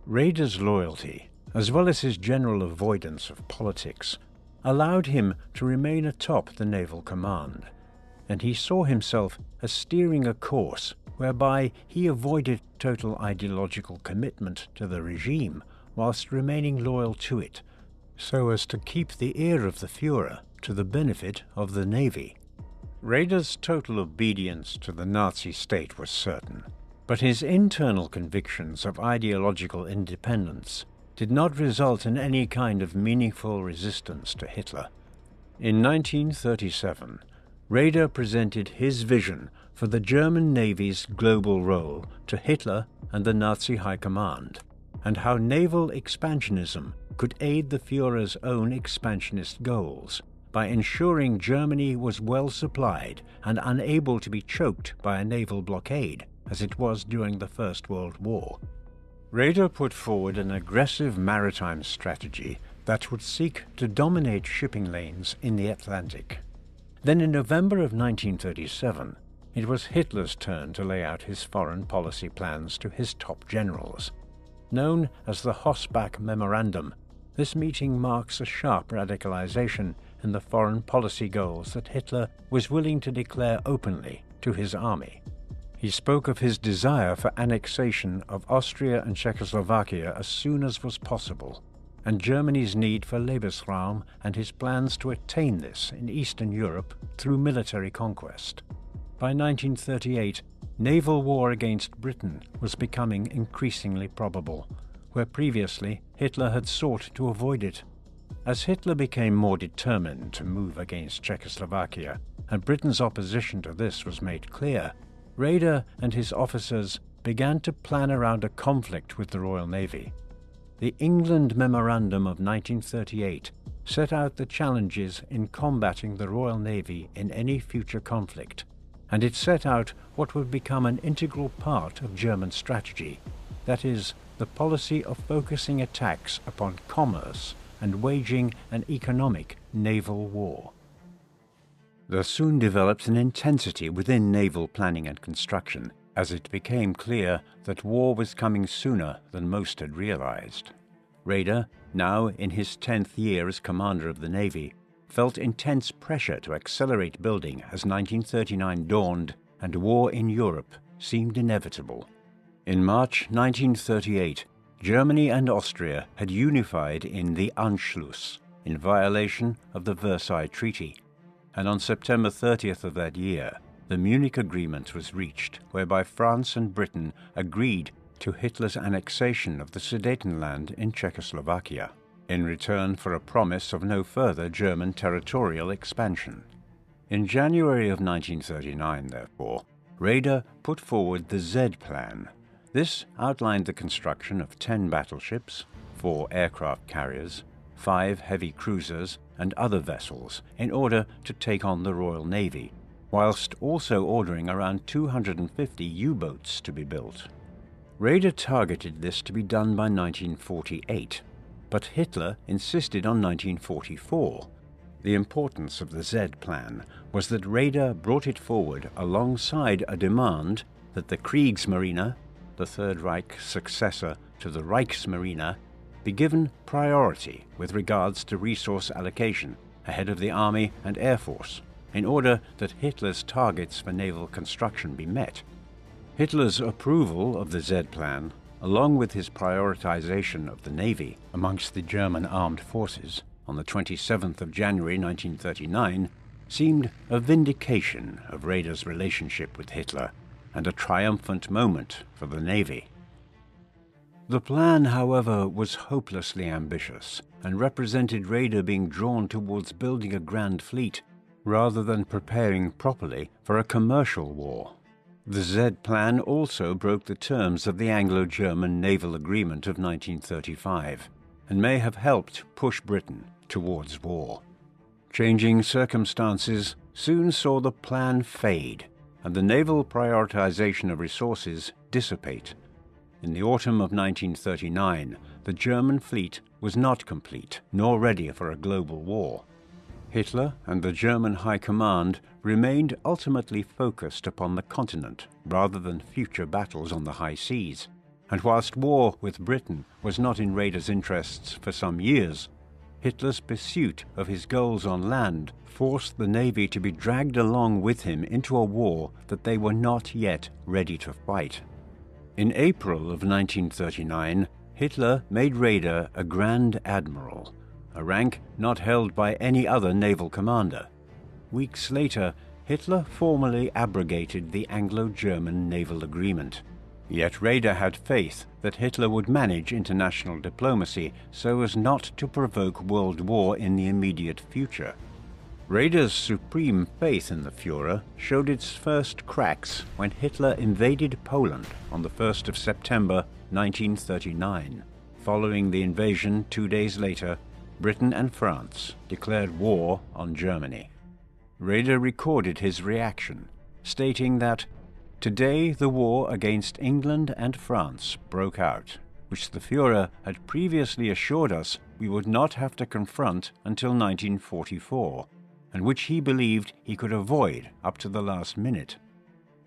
Raeder's loyalty, as well as his general avoidance of politics, allowed him to remain atop the naval command, and he saw himself as steering a course whereby he avoided total ideological commitment to the regime whilst remaining loyal to it, so as to keep the ear of the Führer to the benefit of the Navy. Raeder's total obedience to the Nazi state was certain, but his internal convictions of ideological independence did not result in any kind of meaningful resistance to Hitler. In 1937, Raeder presented his vision for the German Navy's global role to Hitler and the Nazi High Command, and how naval expansionism could aid the Führer's own expansionist goals by ensuring Germany was well supplied and unable to be choked by a naval blockade, as it was during the First World War. Raeder put forward an aggressive maritime strategy that would seek to dominate shipping lanes in the Atlantic. Then in November of 1937, it was Hitler's turn to lay out his foreign policy plans to his top generals. Known as the Hossbach Memorandum, this meeting marks a sharp radicalization in the foreign policy goals that Hitler was willing to declare openly to his army. He spoke of his desire for annexation of Austria and Czechoslovakia as soon as was possible, and Germany's need for Lebensraum and his plans to attain this in Eastern Europe through military conquest. By 1938, naval war against Britain was becoming increasingly probable, where previously Hitler had sought to avoid it. As Hitler became more determined to move against Czechoslovakia, and Britain's opposition to this was made clear, Raeder and his officers began to plan around a conflict with the Royal Navy. The England Memorandum of 1938 set out the challenges in combating the Royal Navy in any future conflict, and it set out what would become an integral part of German strategy, that is, the policy of focusing attacks upon commerce and waging an economic naval war. There soon developed an intensity within naval planning and construction, as it became clear that war was coming sooner than most had realized. Raeder, now in his 10th year as commander of the Navy, felt intense pressure to accelerate building as 1939 dawned and war in Europe seemed inevitable. In March 1938, Germany and Austria had unified in the Anschluss, in violation of the Versailles Treaty, and on September 30th of that year, the Munich Agreement was reached, whereby France and Britain agreed to Hitler's annexation of the Sudetenland in Czechoslovakia, in return for a promise of no further German territorial expansion. In January of 1939, therefore, Raeder put forward the Z Plan. This outlined the construction of 10 battleships, 4 aircraft carriers, 5 heavy cruisers, and other vessels in order to take on the Royal Navy, whilst also ordering around 250 U-boats to be built. Raeder targeted this to be done by 1948, but Hitler insisted on 1944. The importance of the Z Plan was that Raeder brought it forward alongside a demand that the Kriegsmarine, the Third Reich's successor to the Reichsmarine, be given priority with regards to resource allocation ahead of the Army and Air Force, in order that Hitler's targets for naval construction be met. Hitler's approval of the Z Plan, along with his prioritization of the Navy amongst the German armed forces on the 27th of January 1939, seemed a vindication of Raeder's relationship with Hitler and a triumphant moment for the Navy. The plan, however, was hopelessly ambitious and represented Raeder being drawn towards building a grand fleet rather than preparing properly for a commercial war. The Z Plan also broke the terms of the Anglo-German Naval Agreement of 1935 and may have helped push Britain towards war. Changing circumstances soon saw the plan fade and the naval prioritization of resources dissipate. In the autumn of 1939, the German fleet was not complete nor ready for a global war. Hitler and the German High Command remained ultimately focused upon the continent rather than future battles on the high seas, and whilst war with Britain was not in Raeder's interests for some years, Hitler's pursuit of his goals on land forced the Navy to be dragged along with him into a war that they were not yet ready to fight. In April of 1939, Hitler made Raeder a Grand Admiral, a rank not held by any other naval commander. Weeks later, Hitler formally abrogated the Anglo-German Naval Agreement. Yet Raeder had faith that Hitler would manage international diplomacy so as not to provoke world war in the immediate future. Raeder's supreme faith in the Führer showed its first cracks when Hitler invaded Poland on the 1st of September 1939. Following the invasion 2 days later, Britain and France declared war on Germany. Raeder recorded his reaction, stating that, "Today the war against England and France broke out, which the Führer had previously assured us we would not have to confront until 1944, and which he believed he could avoid up to the last minute."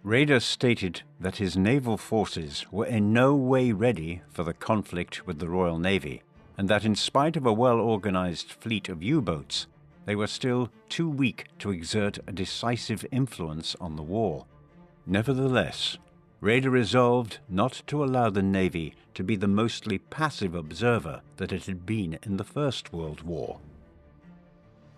Raeder stated that his naval forces were in no way ready for the conflict with the Royal Navy, and that in spite of a well-organized fleet of U-boats, they were still too weak to exert a decisive influence on the war. Nevertheless, Raeder resolved not to allow the Navy to be the mostly passive observer that it had been in the First World War.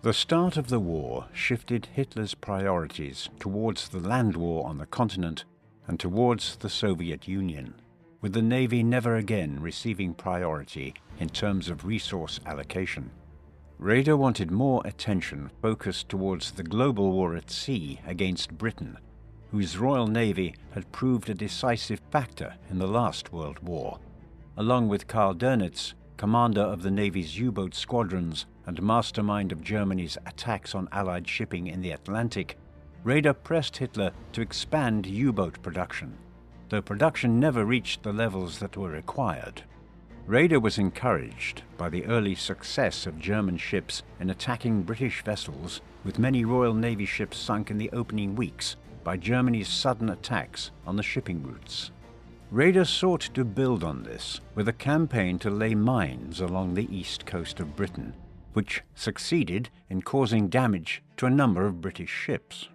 The start of the war shifted Hitler's priorities towards the land war on the continent and towards the Soviet Union, with the Navy never again receiving priority in terms of resource allocation. Raeder wanted more attention focused towards the global war at sea against Britain, whose Royal Navy had proved a decisive factor in the last World War. Along with Karl Dönitz, commander of the Navy's U-boat squadrons and mastermind of Germany's attacks on Allied shipping in the Atlantic, Raeder pressed Hitler to expand U-boat production, though production never reached the levels that were required. Raeder was encouraged by the early success of German ships in attacking British vessels, with many Royal Navy ships sunk in the opening weeks by Germany's sudden attacks on the shipping routes. Raeder sought to build on this with a campaign to lay mines along the east coast of Britain, which succeeded in causing damage to a number of British ships.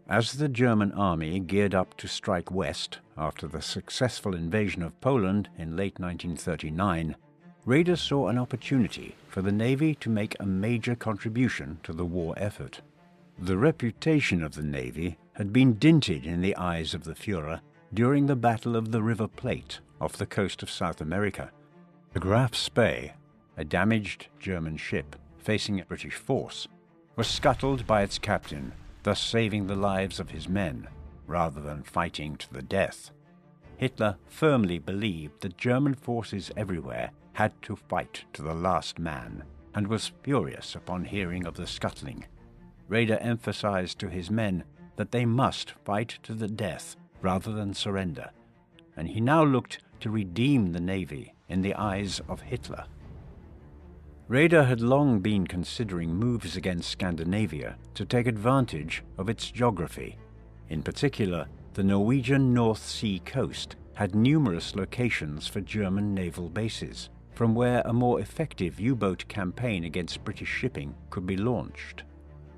As the German army geared up to strike west after the successful invasion of Poland in late 1939, Raeder saw an opportunity for the Navy to make a major contribution to the war effort. The reputation of the Navy had been dinted in the eyes of the Führer during the Battle of the River Plate off the coast of South America. The Graf Spee, a damaged German ship facing a British force, was scuttled by its captain, thus saving the lives of his men, rather than fighting to the death. Hitler firmly believed that German forces everywhere had to fight to the last man, and was furious upon hearing of the scuttling. Raeder emphasized to his men that they must fight to the death rather than surrender, and he now looked to redeem the Navy in the eyes of Hitler. Raeder had long been considering moves against Scandinavia to take advantage of its geography. In particular, the Norwegian North Sea coast had numerous locations for German naval bases, from where a more effective U-boat campaign against British shipping could be launched.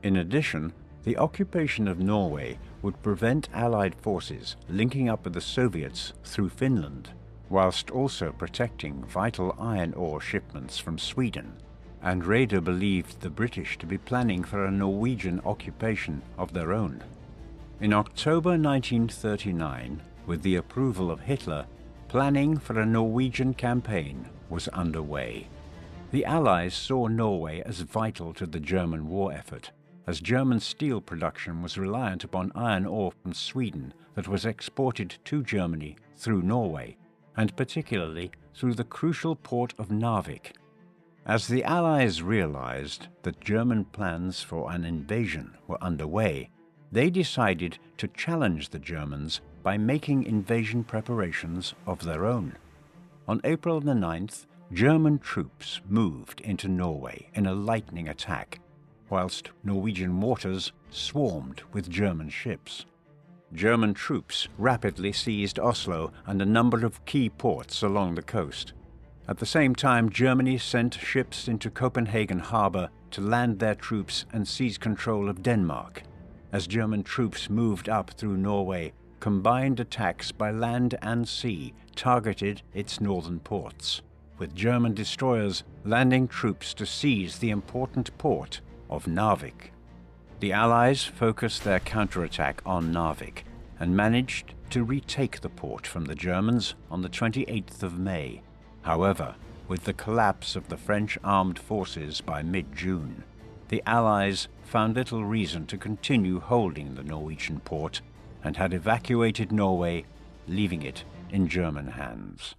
In addition, the occupation of Norway would prevent Allied forces linking up with the Soviets through Finland, whilst also protecting vital iron ore shipments from Sweden, and Raeder believed the British to be planning for a Norwegian occupation of their own. In October 1939, with the approval of Hitler, planning for a Norwegian campaign was underway. The Allies saw Norway as vital to the German war effort, as German steel production was reliant upon iron ore from Sweden that was exported to Germany through Norway, and particularly through the crucial port of Narvik. As the Allies realized that German plans for an invasion were underway, they decided to challenge the Germans by making invasion preparations of their own. On April the 9th, German troops moved into Norway in a lightning attack, whilst Norwegian waters swarmed with German ships. German troops rapidly seized Oslo and a number of key ports along the coast. At the same time, Germany sent ships into Copenhagen harbor to land their troops and seize control of Denmark. As German troops moved up through Norway, combined attacks by land and sea targeted its northern ports, with German destroyers landing troops to seize the important port of Narvik. The Allies focused their counterattack on Narvik and managed to retake the port from the Germans on the 28th of May. However, with the collapse of the French armed forces by mid-June, the Allies found little reason to continue holding the Norwegian port and had evacuated Norway, leaving it in German hands.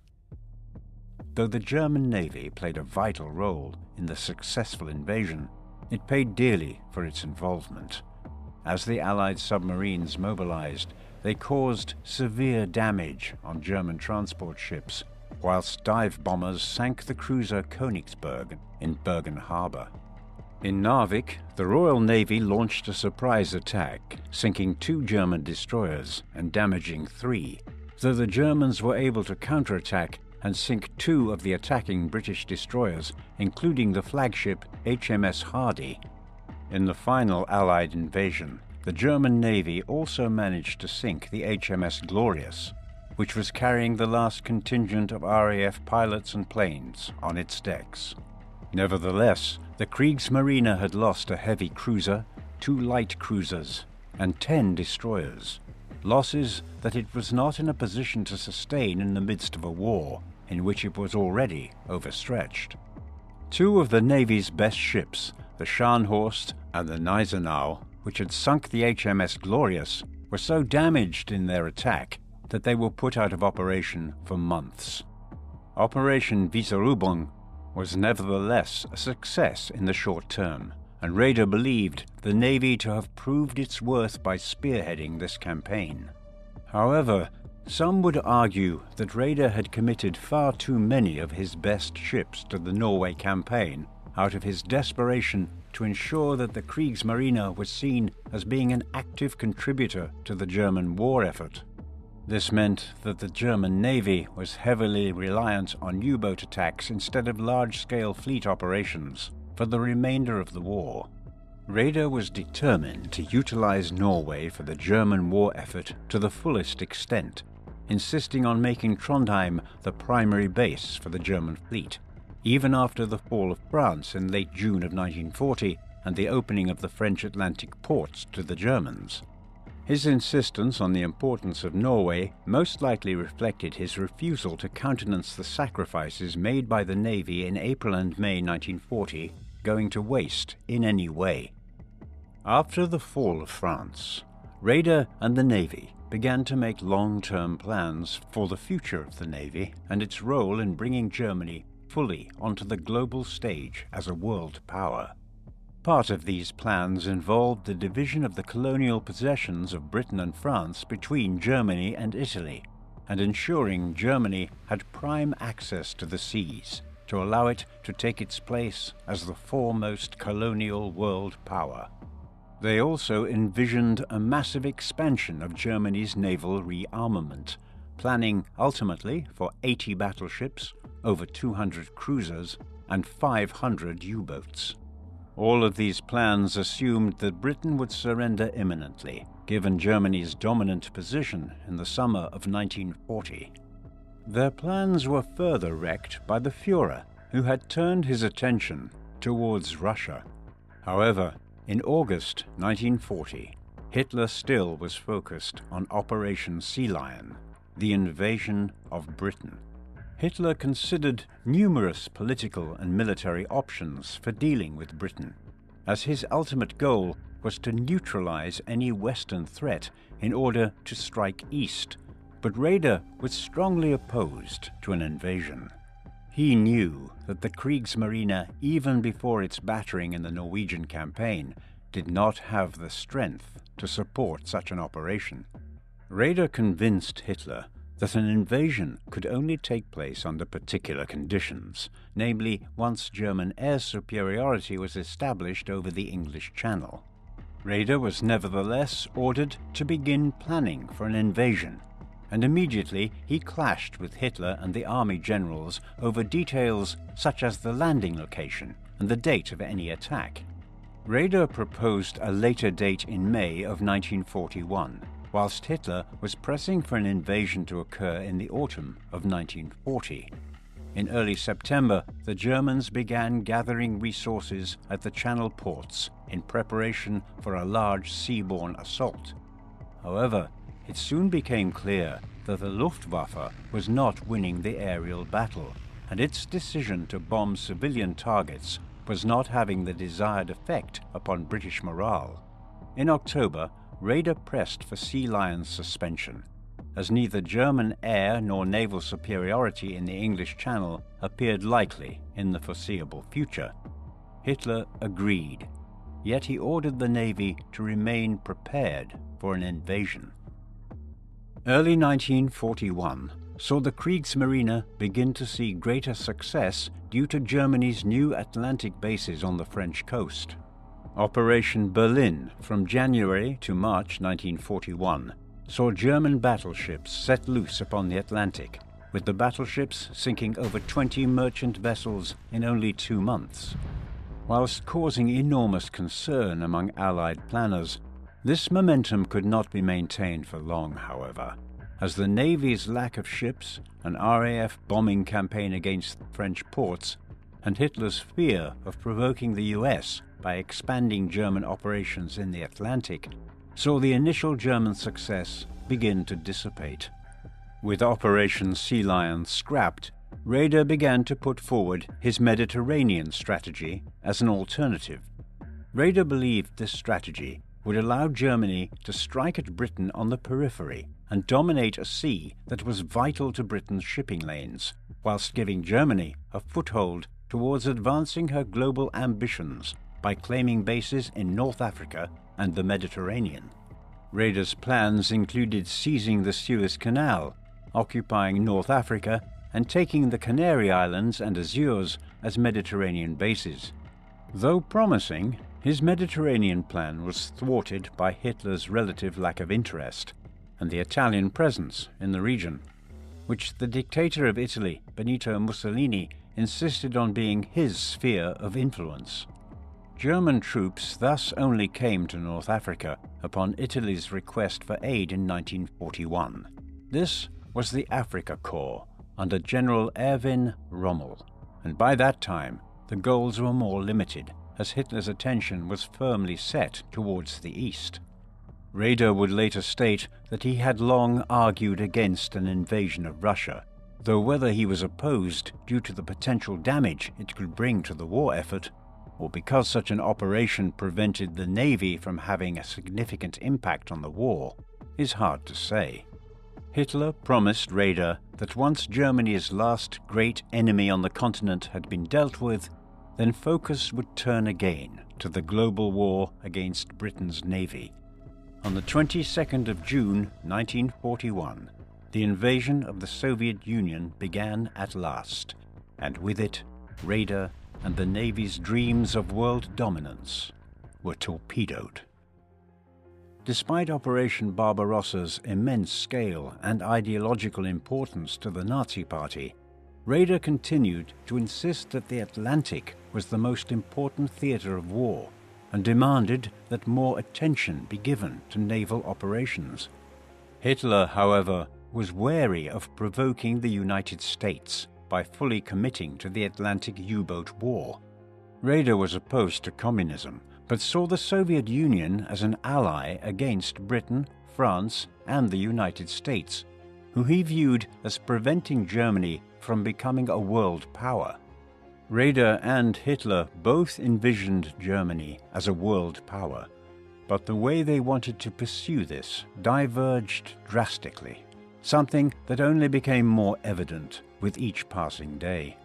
Though the German Navy played a vital role in the successful invasion, it paid dearly for its involvement. As the Allied submarines mobilized, they caused severe damage on German transport ships, whilst dive bombers sank the cruiser Königsberg in Bergen Harbor. In Narvik, the Royal Navy launched a surprise attack, sinking 2 German destroyers and damaging 3, though the Germans were able to counterattack and sink 2 of the attacking British destroyers, including the flagship HMS Hardy. In the final Allied invasion, the German Navy also managed to sink the HMS Glorious, which was carrying the last contingent of RAF pilots and planes on its decks. Nevertheless, The Kriegsmarine had lost a heavy cruiser, 2 light cruisers, and 10 destroyers, losses that it was not in a position to sustain in the midst of a war in which it was already overstretched. 2 of the Navy's best ships, the Scharnhorst and the Gneisenau, which had sunk the HMS Glorious, were so damaged in their attack that they were put out of operation for months. Operation Weserübung was nevertheless a success in the short term, and Raeder believed the Navy to have proved its worth by spearheading this campaign. However, some would argue that Raeder had committed far too many of his best ships to the Norway campaign out of his desperation to ensure that the Kriegsmarine was seen as being an active contributor to the German war effort. This meant that the German Navy was heavily reliant on U-boat attacks instead of large-scale fleet operations for the remainder of the war. Raeder was determined to utilize Norway for the German war effort to the fullest extent, insisting on making Trondheim the primary base for the German fleet, even after the fall of France in late June of 1940 and the opening of the French Atlantic ports to the Germans. His insistence on the importance of Norway most likely reflected his refusal to countenance the sacrifices made by the Navy in April and May 1940 going to waste in any way. After the fall of France, Raeder and the Navy began to make long-term plans for the future of the Navy and its role in bringing Germany fully onto the global stage as a world power. Part of these plans involved the division of the colonial possessions of Britain and France between Germany and Italy, and ensuring Germany had prime access to the seas to allow it to take its place as the foremost colonial world power. They also envisioned a massive expansion of Germany's naval rearmament, planning ultimately for 80 battleships, over 200 cruisers, and 500 U-boats. All of these plans assumed that Britain would surrender imminently, given Germany's dominant position in the summer of 1940. Their plans were further wrecked by the Führer, who had turned his attention towards Russia. However, in August 1940, Hitler still was focused on Operation Sea Lion, the invasion of Britain. Hitler considered numerous political and military options for dealing with Britain, as his ultimate goal was to neutralize any Western threat in order to strike east, but Raeder was strongly opposed to an invasion. He knew that the Kriegsmarine, even before its battering in the Norwegian campaign, did not have the strength to support such an operation. Raeder convinced Hitler that an invasion could only take place under particular conditions, namely once German air superiority was established over the English Channel. Raeder was nevertheless ordered to begin planning for an invasion, and immediately he clashed with Hitler and the army generals over details such as the landing location and the date of any attack. Raeder proposed a later date in May of 1941, whilst Hitler was pressing for an invasion to occur in the autumn of 1940. In early September, the Germans began gathering resources at the Channel ports in preparation for a large seaborne assault. However, it soon became clear that the Luftwaffe was not winning the aerial battle, and its decision to bomb civilian targets was not having the desired effect upon British morale. In October, Raeder pressed for Sea Lion's suspension, as neither German air nor naval superiority in the English Channel appeared likely in the foreseeable future. Hitler agreed, yet he ordered the Navy to remain prepared for an invasion. Early 1941 saw the Kriegsmarine begin to see greater success due to Germany's new Atlantic bases on the French coast. Operation Berlin from January to March 1941 saw German battleships set loose upon the Atlantic, with the battleships sinking over 20 merchant vessels in only 2 months. Whilst causing enormous concern among Allied planners, this momentum could not be maintained for long, however, as the Navy's lack of ships, an RAF bombing campaign against French ports, and Hitler's fear of provoking the US by expanding German operations in the Atlantic saw the initial German success begin to dissipate. With Operation Sea Lion scrapped, Raeder began to put forward his Mediterranean strategy as an alternative. Raeder believed this strategy would allow Germany to strike at Britain on the periphery and dominate a sea that was vital to Britain's shipping lanes, whilst giving Germany a foothold towards advancing her global ambitions by claiming bases in North Africa and the Mediterranean. Raeder's plans included seizing the Suez Canal, occupying North Africa, and taking the Canary Islands and Azores as Mediterranean bases. Though promising, his Mediterranean plan was thwarted by Hitler's relative lack of interest and the Italian presence in the region, which the dictator of Italy, Benito Mussolini, insisted on being his sphere of influence. German troops thus only came to North Africa upon Italy's request for aid in 1941. This was the Africa Corps under General Erwin Rommel, and by that time the goals were more limited, as Hitler's attention was firmly set towards the east. Raeder would later state that he had long argued against an invasion of Russia, though whether he was opposed due to the potential damage it could bring to the war effort, or because such an operation prevented the Navy from having a significant impact on the war, is hard to say. Hitler promised Raeder that once Germany's last great enemy on the continent had been dealt with, then focus would turn again to the global war against Britain's navy. On the 22nd of June 1941, the invasion of the Soviet Union began at last, and with it, Raeder and the Navy's dreams of world dominance were torpedoed. Despite Operation Barbarossa's immense scale and ideological importance to the Nazi Party, Raeder continued to insist that the Atlantic was the most important theater of war and demanded that more attention be given to naval operations. Hitler, however, was wary of provoking the United States by fully committing to the Atlantic U-boat war. Raeder was opposed to communism, but saw the Soviet Union as an ally against Britain, France, and the United States, who he viewed as preventing Germany from becoming a world power. Raeder and Hitler both envisioned Germany as a world power, but the way they wanted to pursue this diverged drastically, something that only became more evident with each passing day.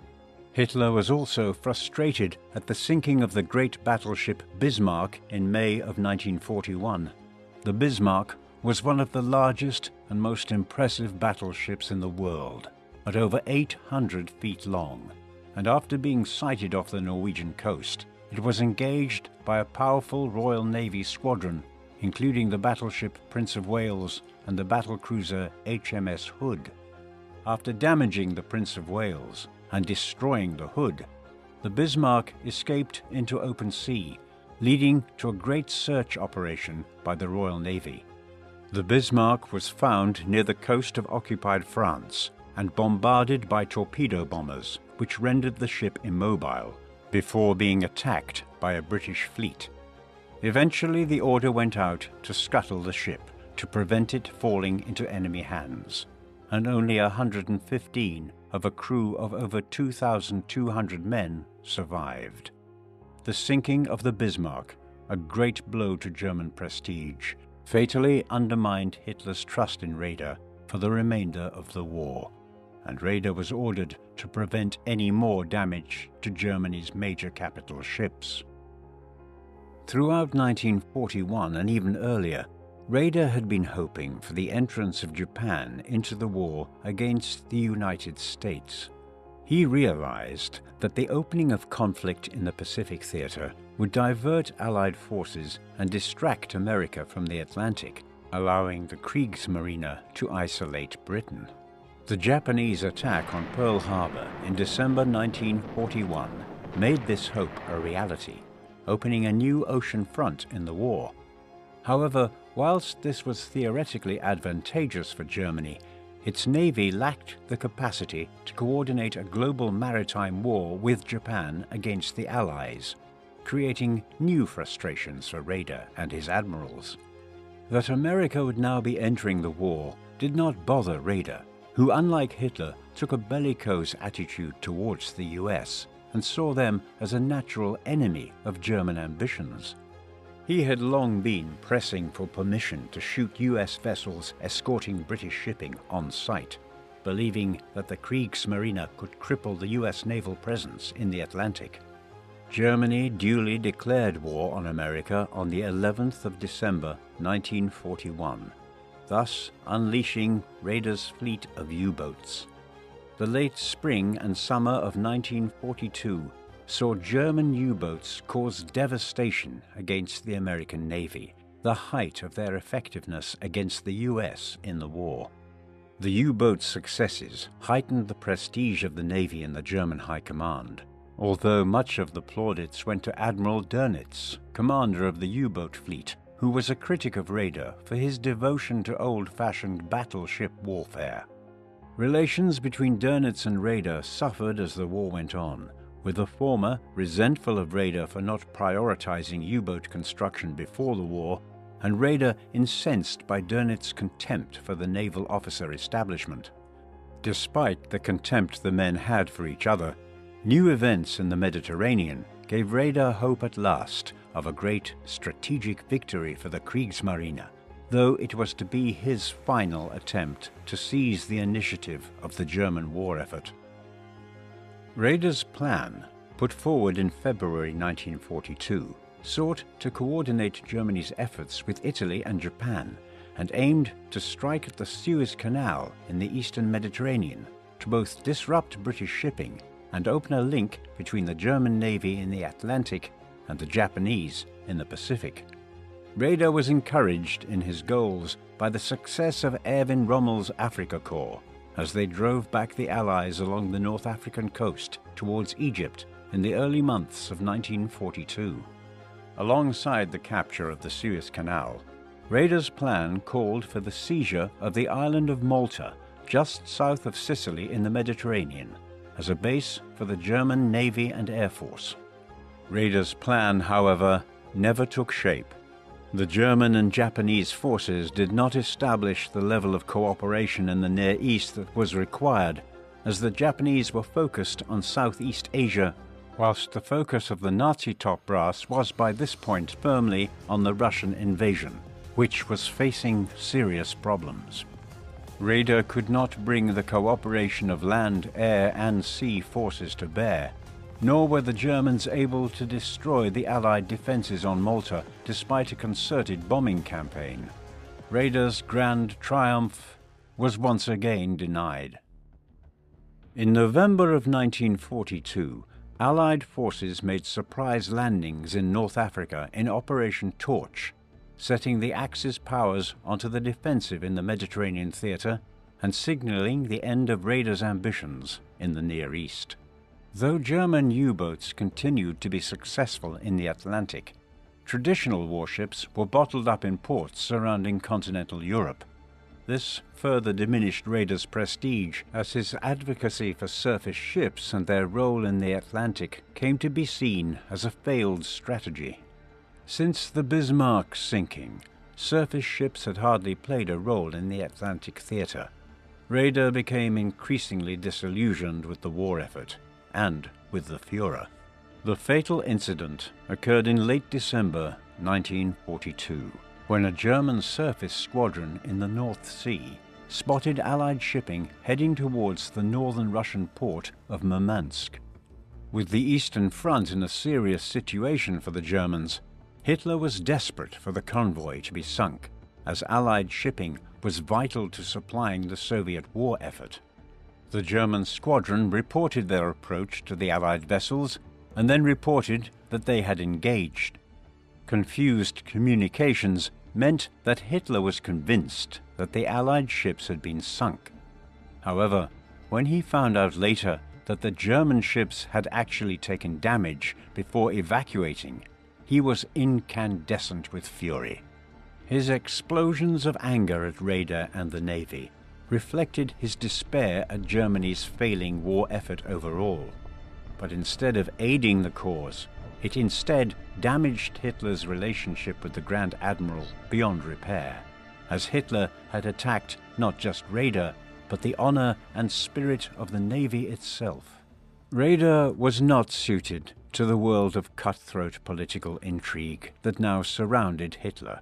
Hitler was also frustrated at the sinking of the great battleship Bismarck in May of 1941. The Bismarck was one of the largest and most impressive battleships in the world, at over 800 feet long, and after being sighted off the Norwegian coast, it was engaged by a powerful Royal Navy squadron, including the battleship Prince of Wales and the battlecruiser HMS Hood. After damaging the Prince of Wales and destroying the Hood, the Bismarck escaped into open sea, leading to a great search operation by the Royal Navy. The Bismarck was found near the coast of occupied France and bombarded by torpedo bombers, which rendered the ship immobile, before being attacked by a British fleet. Eventually the order went out to scuttle the ship to prevent it falling into enemy hands, and only 115 of a crew of over 2,200 men survived. The sinking of the Bismarck, a great blow to German prestige, fatally undermined Hitler's trust in Raeder for the remainder of the war, and Raeder was ordered to prevent any more damage to Germany's major capital ships. Throughout 1941 and even earlier, Raeder had been hoping for the entrance of Japan into the war against the United States. He realized that the opening of conflict in the Pacific theater would divert Allied forces and distract America from the Atlantic, allowing the Kriegsmarine to isolate Britain. The Japanese attack on Pearl Harbor in December 1941 made this hope a reality, opening a new ocean front in the war. However, whilst this was theoretically advantageous for Germany, its navy lacked the capacity to coordinate a global maritime war with Japan against the Allies, creating new frustrations for Raeder and his admirals. That America would now be entering the war did not bother Raeder, who, unlike Hitler, took a bellicose attitude towards the US and saw them as a natural enemy of German ambitions. He had long been pressing for permission to shoot US vessels escorting British shipping on sight, believing that the Kriegsmarine could cripple the US naval presence in the Atlantic. Germany duly declared war on America on the 11th of December 1941, thus unleashing Raeder's fleet of U-boats. The late spring and summer of 1942 saw German U-boats cause devastation against the American Navy, the height of their effectiveness against the US in the war. The U-boat successes heightened the prestige of the Navy in the German High Command, although much of the plaudits went to Admiral Dönitz, commander of the U-boat fleet, who was a critic of Raeder for his devotion to old-fashioned battleship warfare. Relations between Dönitz and Raeder suffered as the war went on, with the former resentful of Raeder for not prioritizing U-boat construction before the war, and Raeder incensed by Dönitz's contempt for the naval officer establishment. Despite the contempt the men had for each other, new events in the Mediterranean gave Raeder hope at last of a great strategic victory for the Kriegsmarine, though it was to be his final attempt to seize the initiative of the German war effort. Raeder's plan, put forward in February 1942, sought to coordinate Germany's efforts with Italy and Japan, and aimed to strike at the Suez Canal in the eastern Mediterranean to both disrupt British shipping and open a link between the German Navy in the Atlantic and the Japanese in the Pacific. Raeder was encouraged in his goals by the success of Erwin Rommel's Afrika Korps, as they drove back the Allies along the North African coast towards Egypt in the early months of 1942. Alongside the capture of the Suez Canal, Raeder's plan called for the seizure of the island of Malta, just south of Sicily in the Mediterranean, as a base for the German Navy and Air Force. Raeder's plan, however, never took shape. The German and Japanese forces did not establish the level of cooperation in the Near East that was required, as the Japanese were focused on Southeast Asia, whilst the focus of the Nazi top brass was by this point firmly on the Russian invasion, which was facing serious problems. Raeder could not bring the cooperation of land, air, and sea forces to bear, nor were the Germans able to destroy the Allied defenses on Malta despite a concerted bombing campaign. Raeder's grand triumph was once again denied. In November of 1942, Allied forces made surprise landings in North Africa in Operation Torch, setting the Axis powers onto the defensive in the Mediterranean theater and signaling the end of Raeder's ambitions in the Near East. Though German U-boats continued to be successful in the Atlantic, traditional warships were bottled up in ports surrounding continental Europe. This further diminished Raeder's prestige, as his advocacy for surface ships and their role in the Atlantic came to be seen as a failed strategy. Since the Bismarck's sinking, surface ships had hardly played a role in the Atlantic theater. Raeder became increasingly disillusioned with the war effort, and with the Führer. The fatal incident occurred in late December 1942, when a German surface squadron in the North Sea spotted Allied shipping heading towards the northern Russian port of Murmansk. With the Eastern Front in a serious situation for the Germans, Hitler was desperate for the convoy to be sunk, as Allied shipping was vital to supplying the Soviet war effort. The German squadron reported their approach to the Allied vessels and then reported that they had engaged. Confused communications meant that Hitler was convinced that the Allied ships had been sunk. However, when he found out later that the German ships had actually taken damage before evacuating, he was incandescent with fury. His explosions of anger at Raeder and the Navy reflected his despair at Germany's failing war effort overall. But instead of aiding the cause, it instead damaged Hitler's relationship with the Grand Admiral beyond repair, as Hitler had attacked not just Raeder, but the honor and spirit of the Navy itself. Raeder was not suited to the world of cutthroat political intrigue that now surrounded Hitler,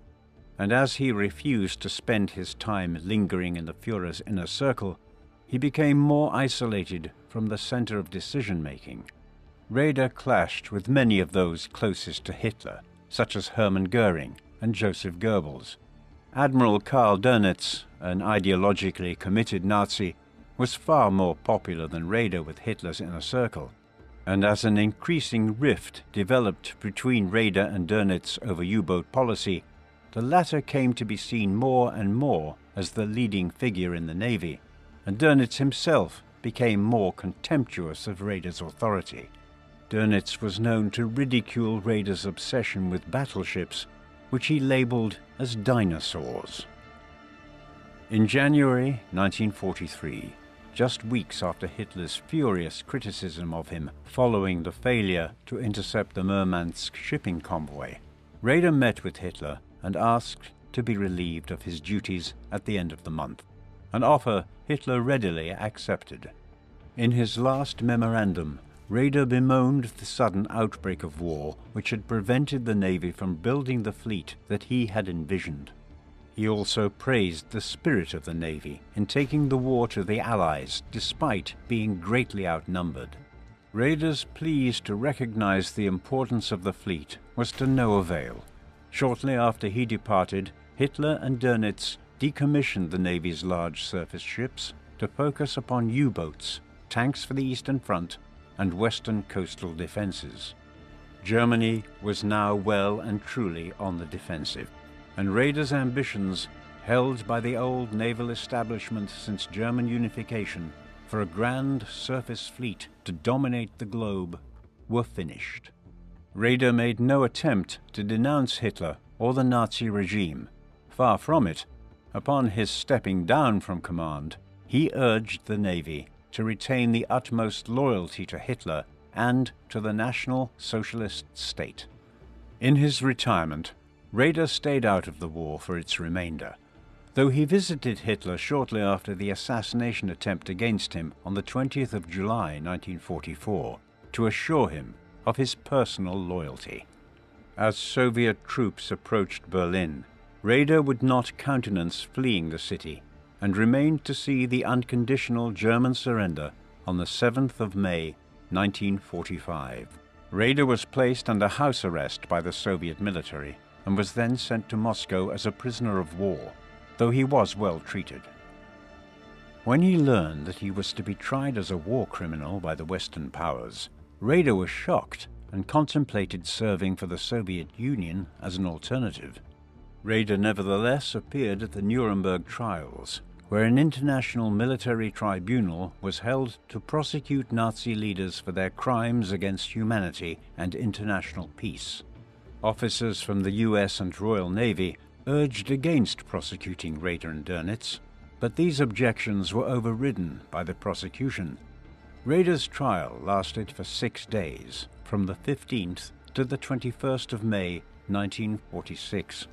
and as he refused to spend his time lingering in the Führer's inner circle, he became more isolated from the center of decision-making. Raeder clashed with many of those closest to Hitler, such as Hermann Göring and Joseph Goebbels. Admiral Karl Dönitz, an ideologically committed Nazi, was far more popular than Raeder with Hitler's inner circle, and as an increasing rift developed between Raeder and Dönitz over U-boat policy, the latter came to be seen more and more as the leading figure in the Navy, and Dönitz himself became more contemptuous of Raeder's authority. Dönitz was known to ridicule Raeder's obsession with battleships, which he labeled as dinosaurs. In January 1943, just weeks after Hitler's furious criticism of him following the failure to intercept the Murmansk shipping convoy, Raeder met with Hitler and asked to be relieved of his duties at the end of the month, an offer Hitler readily accepted. In his last memorandum, Raeder bemoaned the sudden outbreak of war which had prevented the Navy from building the fleet that he had envisioned. He also praised the spirit of the Navy in taking the war to the Allies despite being greatly outnumbered. Raeder's pleas to recognize the importance of the fleet was to no avail. Shortly after he departed, Hitler and Dönitz decommissioned the Navy's large surface ships to focus upon U-boats, tanks for the Eastern Front, and Western coastal defenses. Germany was now well and truly on the defensive, and Raeder's ambitions, held by the old naval establishment since German unification, for a grand surface fleet to dominate the globe, were finished. Raeder made no attempt to denounce Hitler or the Nazi regime. Far from it. Upon his stepping down from command, he urged the Navy to retain the utmost loyalty to Hitler and to the National Socialist State. In his retirement, Raeder stayed out of the war for its remainder, though he visited Hitler shortly after the assassination attempt against him on the 20th of July 1944 to assure him of his personal loyalty. As Soviet troops approached Berlin, Raeder would not countenance fleeing the city and remained to see the unconditional German surrender on the 7th of May 1945. Raeder was placed under house arrest by the Soviet military and was then sent to Moscow as a prisoner of war, though he was well treated. When he learned that he was to be tried as a war criminal by the Western powers, Raeder was shocked and contemplated serving for the Soviet Union as an alternative. Raeder nevertheless appeared at the Nuremberg trials, where an international military tribunal was held to prosecute Nazi leaders for their crimes against humanity and international peace. Officers from the US and Royal Navy urged against prosecuting Raeder and Dönitz, but these objections were overridden by the prosecution. Raeder's trial lasted for 6 days, from the 15th to the 21st of May 1946.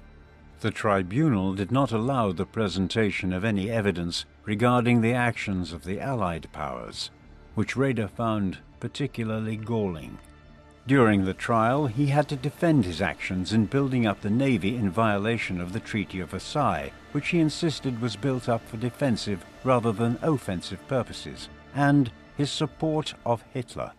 The tribunal did not allow the presentation of any evidence regarding the actions of the Allied powers, which Raeder found particularly galling. During the trial, he had to defend his actions in building up the Navy in violation of the Treaty of Versailles, which he insisted was built up for defensive rather than offensive purposes, and his support of Hitler.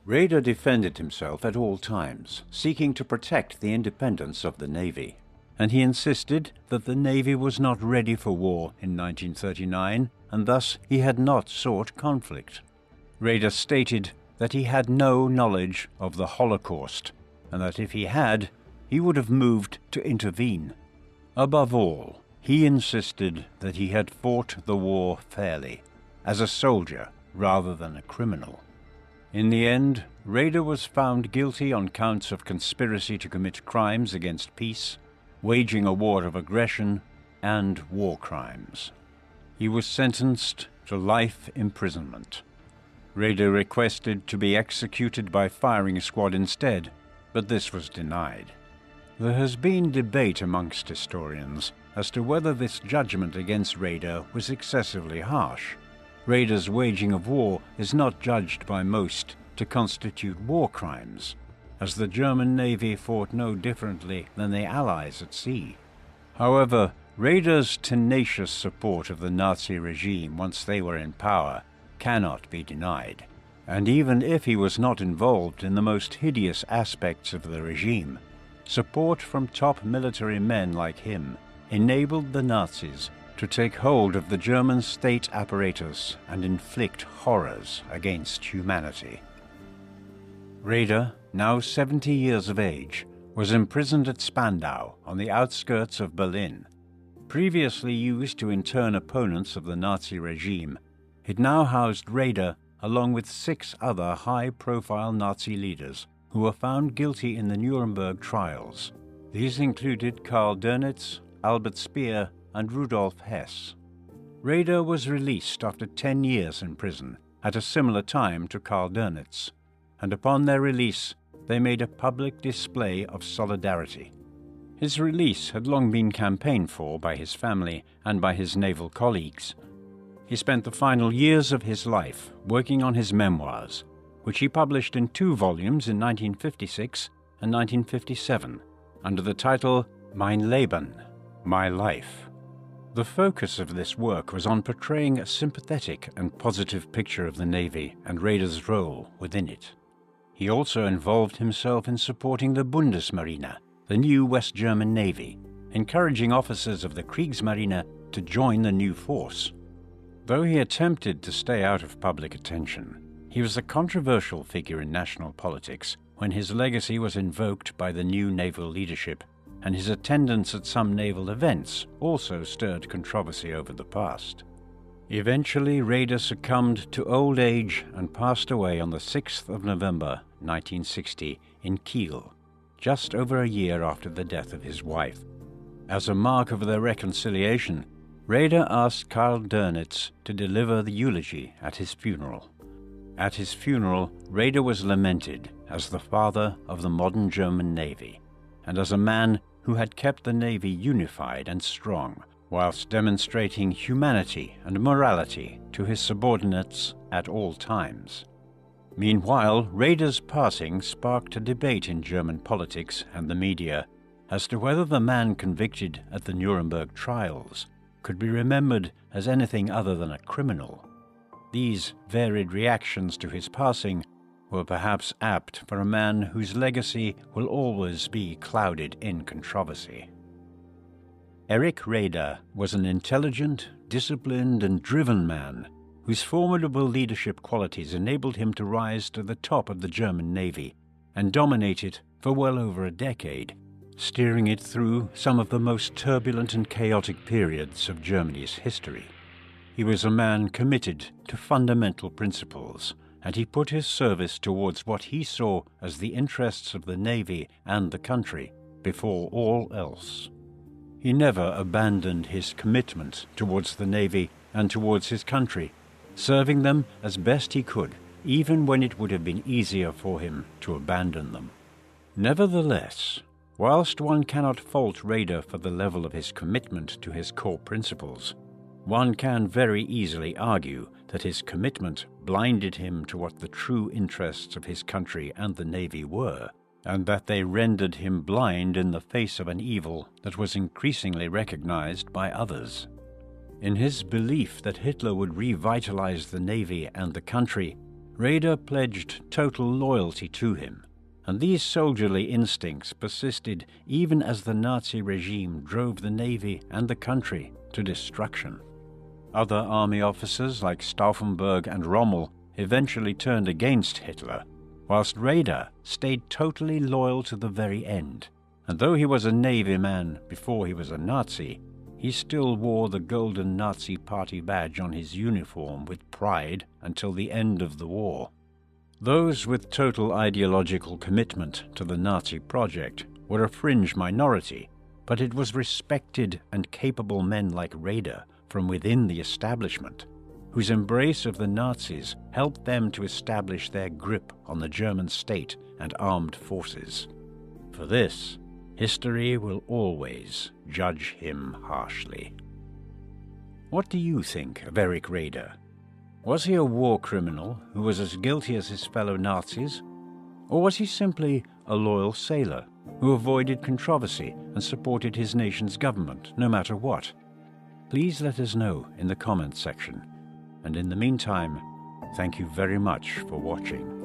Raeder defended himself at all times, seeking to protect the independence of the Navy, and he insisted that the Navy was not ready for war in 1939, and thus he had not sought conflict. Raeder stated that he had no knowledge of the Holocaust, and that if he had, he would have moved to intervene. Above all, he insisted that he had fought the war fairly, as a soldier rather than a criminal. In the end, Raeder was found guilty on counts of conspiracy to commit crimes against peace, waging a war of aggression, and war crimes. He was sentenced to life imprisonment. Raeder requested to be executed by firing squad instead, but this was denied. There has been debate amongst historians as to whether this judgment against Raeder was excessively harsh. Raeder's waging of war is not judged by most to constitute war crimes, as the German Navy fought no differently than the Allies at sea. However, Raeder's tenacious support of the Nazi regime once they were in power cannot be denied, and even if he was not involved in the most hideous aspects of the regime, support from top military men like him enabled the Nazis to take hold of the German state apparatus and inflict horrors against humanity. Raeder, now 70 years of age, was imprisoned at Spandau on the outskirts of Berlin. Previously used to intern opponents of the Nazi regime, it now housed Raeder along with 6 other high-profile Nazi leaders who were found guilty in the Nuremberg trials. These included Karl Dönitz, Albert Speer, and Rudolf Hess. Raeder was released after 10 years in prison, at a similar time to Karl Dönitz, and upon their release they made a public display of solidarity. His release had long been campaigned for by his family and by his naval colleagues. He spent the final years of his life working on his memoirs, which he published in 2 volumes in 1956 and 1957, under the title Mein Leben, My Life. The focus of this work was on portraying a sympathetic and positive picture of the Navy and Raeder's role within it. He also involved himself in supporting the Bundesmarine, the new West German Navy, encouraging officers of the Kriegsmarine to join the new force. Though he attempted to stay out of public attention, he was a controversial figure in national politics when his legacy was invoked by the new naval leadership, and his attendance at some naval events also stirred controversy over the past. Eventually, Raeder succumbed to old age and passed away on the 6th of November 1960 in Kiel, just over a year after the death of his wife. As a mark of their reconciliation, Raeder asked Karl Dönitz to deliver the eulogy at his funeral. At his funeral, Raeder was lamented as the father of the modern German Navy, and as a man who had kept the Navy unified and strong, whilst demonstrating humanity and morality to his subordinates at all times. Meanwhile, Raeder's passing sparked a debate in German politics and the media as to whether the man convicted at the Nuremberg trials could be remembered as anything other than a criminal. These varied reactions to his passing were perhaps apt for a man whose legacy will always be clouded in controversy. Erich Raeder was an intelligent, disciplined, and driven man whose formidable leadership qualities enabled him to rise to the top of the German Navy and dominate it for well over a decade, steering it through some of the most turbulent and chaotic periods of Germany's history. He was a man committed to fundamental principles, and he put his service towards what he saw as the interests of the Navy and the country before all else. He never abandoned his commitment towards the Navy and towards his country, serving them as best he could, even when it would have been easier for him to abandon them. Nevertheless, whilst one cannot fault Raeder for the level of his commitment to his core principles, one can very easily argue that his commitment blinded him to what the true interests of his country and the Navy were, and that they rendered him blind in the face of an evil that was increasingly recognized by others. In his belief that Hitler would revitalize the Navy and the country, Raeder pledged total loyalty to him, and these soldierly instincts persisted even as the Nazi regime drove the Navy and the country to destruction. Other army officers like Stauffenberg and Rommel eventually turned against Hitler, whilst Raeder stayed totally loyal to the very end, and though he was a Navy man before he was a Nazi, he still wore the golden Nazi Party badge on his uniform with pride until the end of the war. Those with total ideological commitment to the Nazi project were a fringe minority, but it was respected and capable men like Raeder from within the establishment, whose embrace of the Nazis helped them to establish their grip on the German state and armed forces. For this, history will always judge him harshly. What do you think of Erich Raeder? Was he a war criminal who was as guilty as his fellow Nazis? Or was he simply a loyal sailor who avoided controversy and supported his nation's government no matter what? Please let us know in the comments section. And in the meantime, thank you very much for watching.